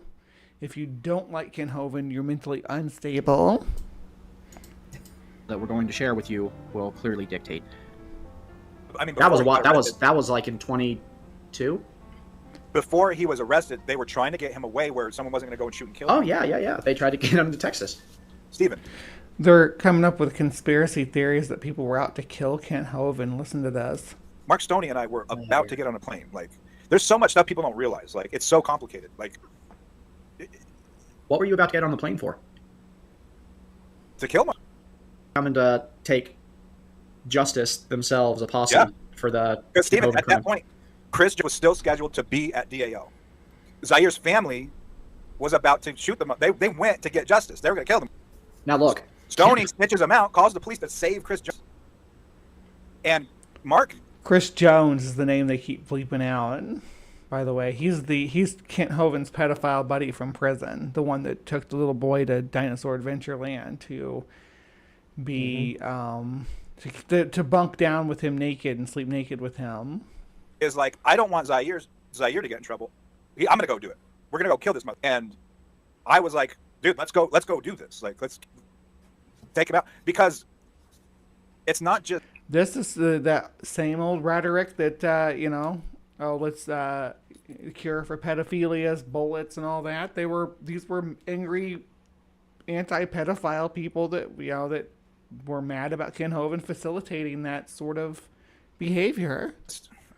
If you don't like Kent Hovind, you're mentally unstable. That we're going to share with you will clearly dictate. I mean, that was like in 22. Before he was arrested, they were trying to get him away where someone wasn't going to go and shoot and kill him. Oh yeah. They tried to get him to Texas. Steven. They're coming up with conspiracy theories that people were out to kill Kent Hovind. Listen to this. Mark Stoney and I were about to get on a plane. Like, there's so much stuff people don't realize. Like, it's so complicated. Like, what were you about to get on the plane for? To kill him. Coming to take justice themselves, a posse for the... Because Steven, at that point, Chris was still scheduled to be at DAO. Zaire's family was about to shoot them. They went to get justice. They were going to kill them. Now look. Stoney snitches him out, calls the police to save Chris Jones. And Mark... Chris Jones is the name they keep bleeping out. By the way, he's Kent Hovind's pedophile buddy from prison, the one that took the little boy to Dinosaur Adventureland to be to bunk down with him naked and sleep naked with him. Is like, I don't want Zaire to get in trouble. I'm gonna go do it. We're gonna go kill this mother. And I was like, dude, let's go do this. Like, let's take him out, because it's not just. This is that same old rhetoric that let's cure for pedophilia, bullets, and all that. These were angry, anti-pedophile people that that were mad about Kent Hovind facilitating that sort of behavior.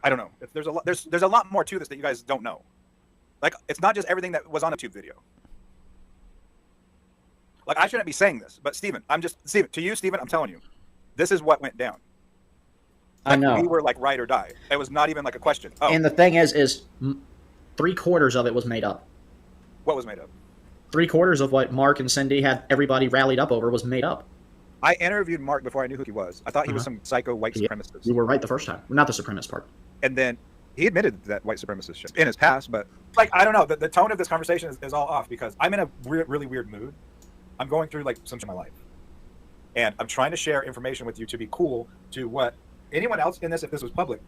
I don't know. There's a lot more to this that you guys don't know. Like, it's not just everything that was on a YouTube video. Like, I shouldn't be saying this, but Steven, I'm telling you, this is what went down. Like, I know. We were like ride or die. It was not even like a question. Oh. And the thing is 3/4 of it was made up. What was made up? 3/4 of what Mark and Cindy had everybody rallied up over was made up. I interviewed Mark before I knew who he was. I thought he was some psycho white supremacist. You were right the first time. Not the supremacist part. And then he admitted that white supremacist shit in his past, but like, I don't know. The tone of this conversation is all off because I'm in a really weird mood. I'm going through like some shit in my life. And I'm trying to share information with you to be cool to what anyone else in this, if this was public,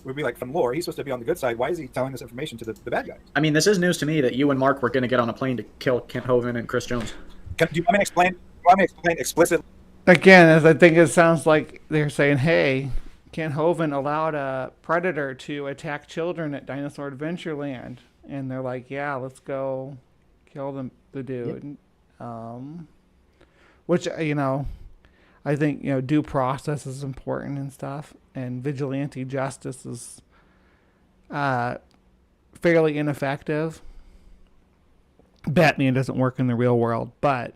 would be like, from lore, he's supposed to be on the good side. Why is he telling this information to the bad guys? I mean, this is news to me that you and Mark were going to get on a plane to kill Kent Hovind and Chris Jones. Do you want me to explain? Explicitly? Again, as I think it sounds like they're saying, hey, Kent Hovind allowed a predator to attack children at Dinosaur Adventureland. And they're like, yeah, let's go kill the dude. Yep. Which, you know, I think, you know, due process is important and stuff. And vigilante justice is fairly ineffective. Batman doesn't work in the real world, but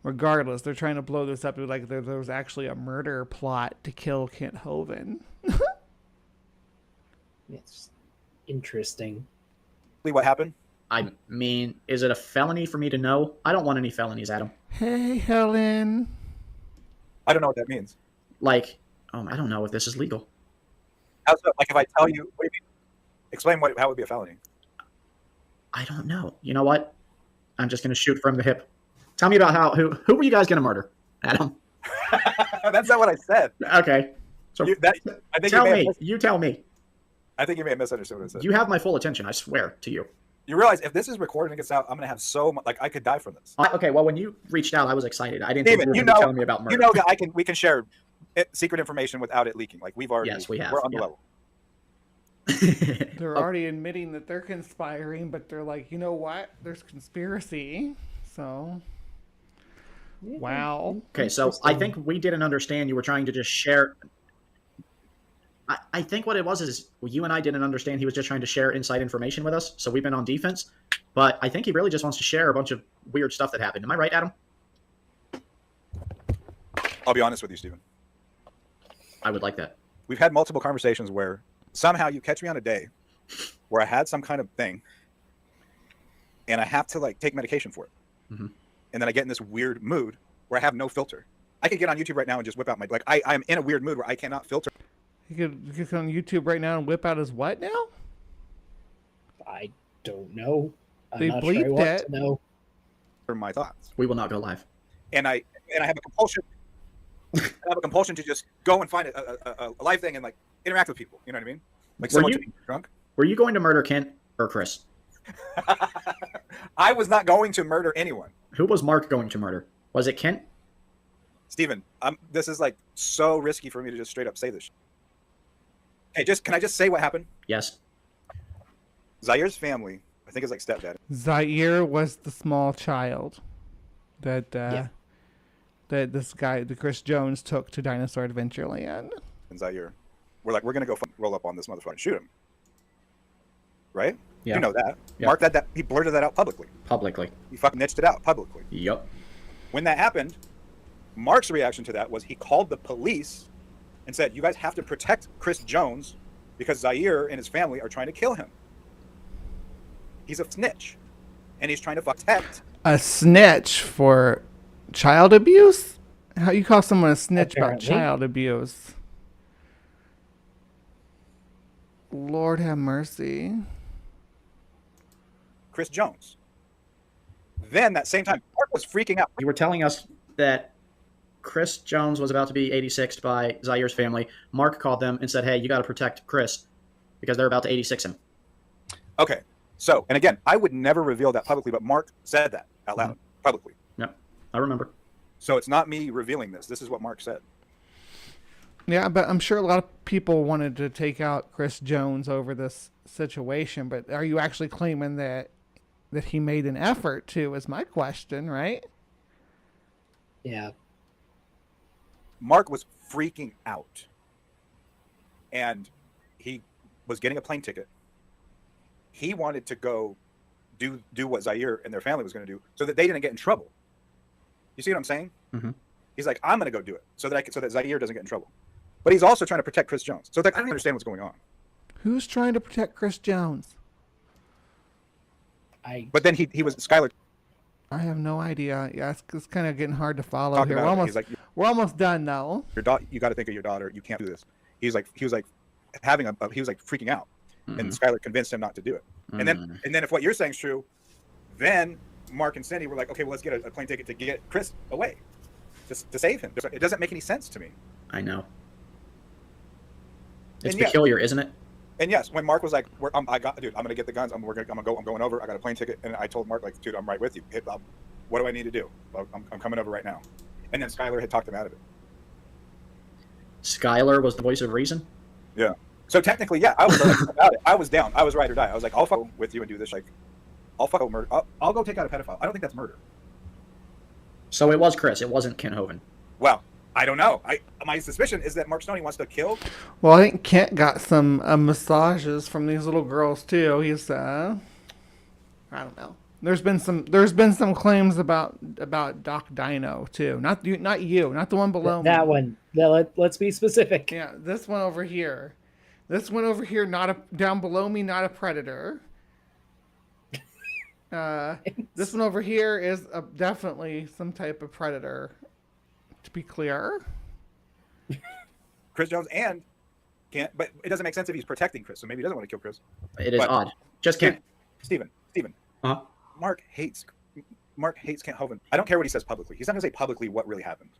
regardless, they're trying to blow this up to like there was actually a murder plot to kill Kent Hovind. It's interesting. What happened? I mean, is it a felony for me to know? I don't want any felonies, Adam. Hey, Helen. I don't know what that means. Like, I don't know if this is legal. How's that? Like, if I tell you, what do you mean? Explain how it would be a felony. I don't know. You know what? I'm just going to shoot from the hip. Tell me about who were you guys going to murder, Adam? That's not what I said. Okay. So you tell me. I think you may have misunderstood what I said. You have my full attention, I swear to you. You realize if this is recorded and gets out, I'm going to have so much, like, I could die from this. Okay, well, when you reached out, I was excited. I didn't think Steven, you were going to be telling me about murder. You know that we can share secret information without it leaking. Like, we've already, yes, we have. We're on the level. They're already admitting that they're conspiring, but they're like, you know what? There's conspiracy. So, wow. Okay, so I think we didn't understand you were trying to just share. I think what it was is you and I didn't understand he was just trying to share inside information with us. So we've been on defense. But I think he really just wants to share a bunch of weird stuff that happened. Am I right, Adam? I'll be honest with you, Steven. I would like that. We've had multiple conversations where somehow you catch me on a day where I had some kind of thing and I have to like take medication for it. Mm-hmm. And then I get in this weird mood where I have no filter. I could get on YouTube right now and just whip out I'm in a weird mood where I cannot filter. You could get on YouTube right now and whip out his what now? I don't know. They bleeped it. No. For my thoughts. We will not go live. And I have a compulsion. I have a compulsion to just go and find a live thing and like interact with people. You know what I mean? Like someone drunk. Were you going to murder Kent or Chris? I was not going to murder anyone. Who was Mark going to murder? Was it Kent? Steven, this is like so risky for me to just straight up say this. Hey, can I just say what happened? Yes. Zaire's family, I think, is like stepdad. Zaire was the small child that that this guy, the Chris Jones, took to Dinosaur Adventureland. And Zaire, we're gonna go roll up on this motherfucker and shoot him. Right? Yeah. You know that. Yeah. Mark that he blurted that out publicly. He fucking snitched it out publicly. Yep. When that happened, Mark's reaction to that was he called the police and said, you guys have to protect Chris Jones because Zaire and his family are trying to kill him. He's a snitch. And he's trying to protect. A snitch for child abuse? How you call someone a snitch about child abuse? Lord have mercy. Chris Jones. Then that same time, Mark was freaking out. You were telling us that Chris Jones was about to be 86'd by Zaire's family. Mark called them and said, hey, you got to protect Chris because they're about to 86 him. Okay. So, and again, I would never reveal that publicly, but Mark said that out loud, publicly. Yep. I remember. So it's not me revealing this. This is what Mark said. Yeah, but I'm sure a lot of people wanted to take out Chris Jones over this situation, but are you actually claiming that he made an effort to, is my question, right? Yeah. Mark was freaking out. And he was getting a plane ticket. He wanted to go do what Zaire and their family was going to do so that they didn't get in trouble. You see what I'm saying? Mm-hmm. He's like, I'm going to go do it so that Zaire doesn't get in trouble. But he's also trying to protect Chris Jones. So it's like, I don't understand what's going on. Who's trying to protect Chris Jones? But then he was Skylar. I have no idea. Yeah, it's kind of getting hard to follow here. We're almost done now. You got to think of your daughter. You can't do this. He was like freaking out, and Skylar convinced him not to do it. And then if what you're saying is true, then Mark and Cindy were like, okay, well, let's get a plane ticket to get Chris away. to save him. It doesn't make any sense to me. I know. It's And peculiar, isn't it? And yes, when Mark was like, I'm gonna get the guns. I'm going over. I got a plane ticket, and I told Mark, like, dude, I'm right with you. What do I need to do? I'm coming over right now. And then Skylar had talked him out of it. Skylar was the voice of reason. Yeah. So technically, yeah, I was about it. I was down. I was ride or die. I was like, I'll fuck with you and do this. Like, I'll fuck murder. I'll go take out a pedophile. I don't think that's murder. So it was Chris. It wasn't Kent Hovind. Well, I don't know. My suspicion is that Mark Stoney wants to kill. Well, I think Kent got some massages from these little girls too. He's I don't know. There's been some claims about Doc Dino too. Not you, not the one below that me. One. Let's be specific. Yeah, this one over here. This one over here, down below me, not a predator. This one over here is definitely some type of predator. To be clear, Chris Jones and Kent, but it doesn't make sense if he's protecting Chris, so maybe he doesn't want to kill Chris. It is odd. Just Kent. Steven. Huh? Mark hates Kent Hovind. I don't care what he says publicly. He's not going to say publicly what really happened.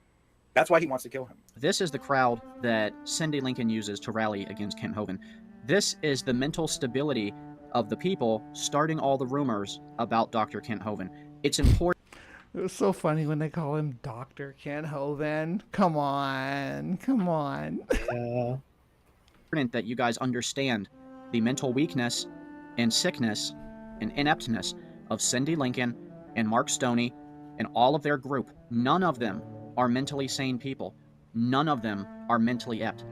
That's why he wants to kill him. This is the crowd that Cindy Lincoln uses to rally against Kent Hovind. This is the mental stability of the people starting all the rumors about Dr. Kent Hovind. It's important. It was so funny when they call him Dr. Kent Hovind. Come on. Important that you guys understand the mental weakness and sickness and ineptness of Cindy Lincoln and Mark Stoney and all of their group. None of them are mentally sane people. None of them are mentally inept.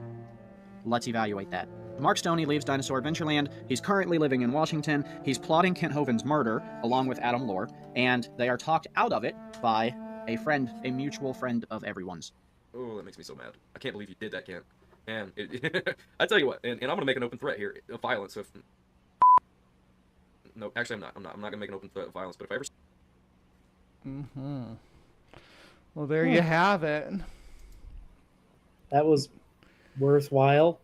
Let's evaluate that. Mark Stoney leaves Dinosaur Adventureland. He's currently living in Washington. He's plotting Kent Hovind's murder along with Adam Lore, and they are talked out of it by a mutual friend of everyone's. Oh, that makes me so mad. I can't believe you did that, Kent. And I tell you what, and I'm going to make an open threat here of violence. So no, actually, I'm not. I'm not going to make an open threat of violence, but if I ever... Mm-hmm. Well, there you have it. That was worthwhile.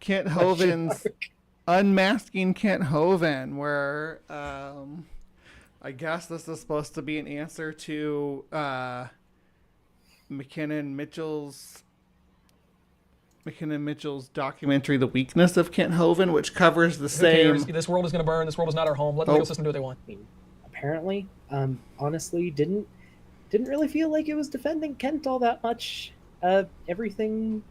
Kent Hovind's Unmasking Kent Hovind, where I guess this is supposed to be an answer to McKinnon Mitchell's documentary, The Weakness of Kent Hovind, which covers the same... This world is going to burn. This world is not our home. Let the legal system do what they want. Apparently, honestly, didn't really feel like it was defending Kent all that much. Everything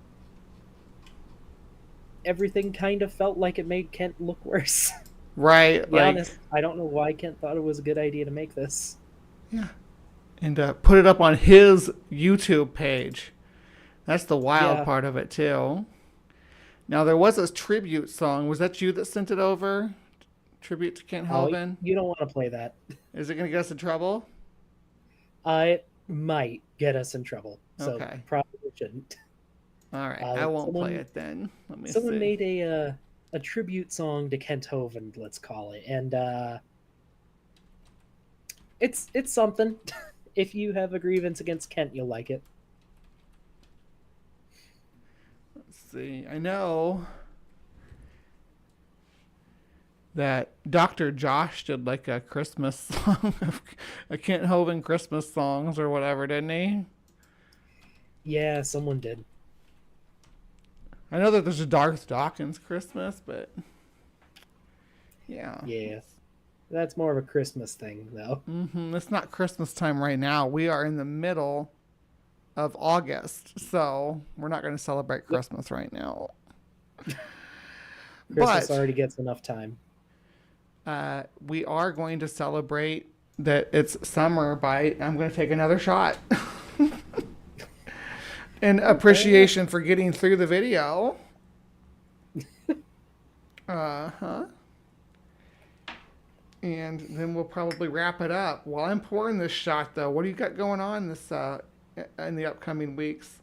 kind of felt like it made Kent look worse. Right. To be honest, I don't know why Kent thought it was a good idea to make this. Yeah. And put it up on his YouTube page. That's the wild part of it, too. Now, there was a tribute song. Was that you that sent it over? Tribute to Kent Hovind? You don't want to play that. Is it going to get us in trouble? It might get us in trouble. So Okay. probably shouldn't. All right. I won't play it then. Let me see. Someone made a tribute song to Kent Hovind, let's call it. And it's something. If you have a grievance against Kent, you'll like it. Let's see. I know that Dr. Josh did like a Christmas song, a Kent Hovind Christmas songs or whatever, didn't he? Yeah, someone did. I know that there's a Darth Dawkins Christmas, but yeah. Yeah. That's more of a Christmas thing, though. Mm-hmm. It's not Christmas time right now. We are in the middle of August, so we're not going to celebrate Christmas right now. Christmas already gets enough time. We are going to celebrate that it's summer by... I'm going to take another shot. In appreciation for getting through the video. Uh-huh. And then we'll probably wrap it up. While I'm pouring this shot, though, what do you got going on this in the upcoming weeks?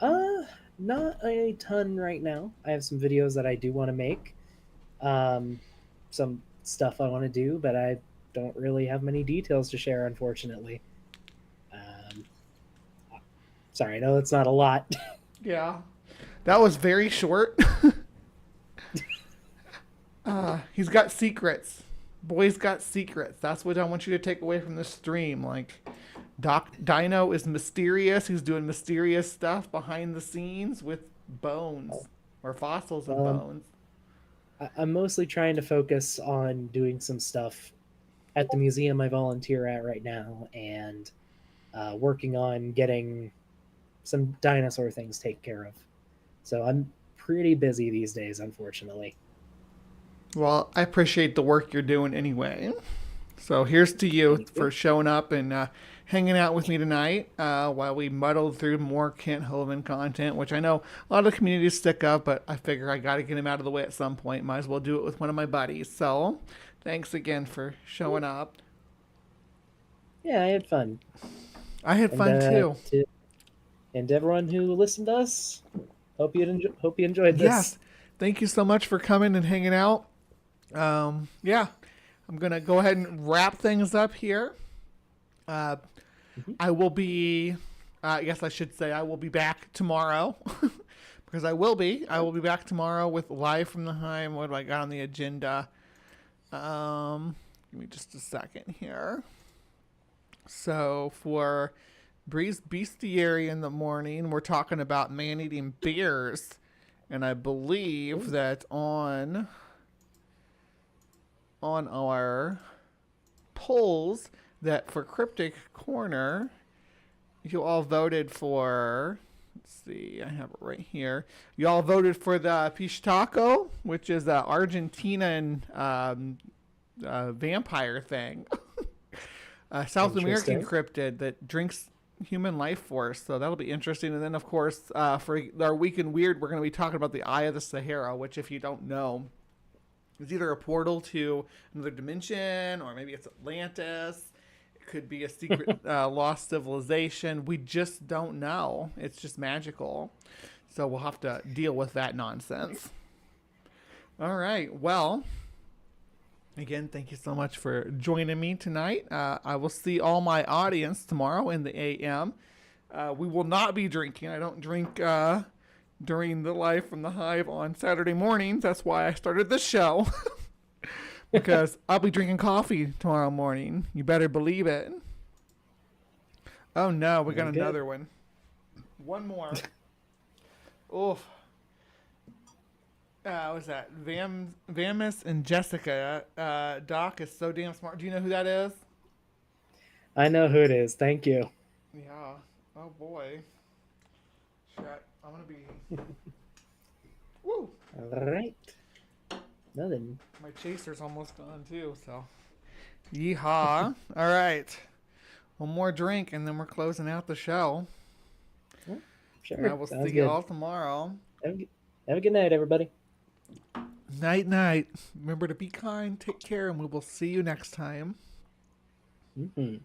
Not a ton right now. I have some videos that I do want to make. Some stuff I want to do, but I don't really have many details to share, unfortunately. Sorry, I know it's not a lot. Yeah. That was very short. He's got secrets. Boy's got secrets. That's what I want you to take away from this stream. Like, Doc Dino is mysterious. He's doing mysterious stuff behind the scenes with bones or fossils of bones. I'm mostly trying to focus on doing some stuff at the museum I volunteer at right now, and working on getting some dinosaur things taken care of. So I'm pretty busy these days, unfortunately. Well, I appreciate the work you're doing anyway. So here's to you for showing up and hanging out with me tonight while we muddled through more Kent Hovind content, which I know a lot of the communities stick up, but I figure I got to get him out of the way at some point. Might as well do it with one of my buddies. So thanks again for showing up. Yeah, I had fun. I had fun too. And everyone who listened to us, hope you enjoyed this. Yes, thank you so much for coming and hanging out. Yeah, I'm gonna go ahead and wrap things up here. I will be, I guess I should say, I will be back tomorrow because I will be back tomorrow with Live from the Hive. What do I got on the agenda? Give me just a second here. So for Breeze Bestiary in the morning, we're talking about man-eating bears, and I believe that on our polls that for Cryptic Corner, you all voted for, let's see, I have it right here. You all voted for the Pistaco, which is an Argentinian vampire thing. South American cryptid that drinks human life force, so that'll be interesting. And then, of course, for our Week in Weird, we're going to be talking about the Eye of the Sahara, which, if you don't know, is either a portal to another dimension, or maybe it's Atlantis. It could be a secret lost civilization. We just don't know. It's just magical. So we'll have to deal with that nonsense. All right. Well, again, thank you so much for joining me tonight. I will see all my audience tomorrow in the AM. We will not be drinking. I don't drink during the Live from the Hive on Saturday mornings. That's why I started this show. Because I'll be drinking coffee tomorrow morning. You better believe it. Oh no, we got another one. One more. Oof. What's that? Vamus and Jessica. Doc is so damn smart. Do you know who that is? I know who it is. Thank you. Yeah. Oh boy. Shit. I'm gonna be. Woo. All right. Nothing. My chaser's almost gone too. So. Yeehaw. All right. One more drink and then we're closing out the show. Sure. And I will see you all tomorrow. Have a good night, everybody. Night, night. Remember to be kind, take care, and we will see you next time. Mm-hmm.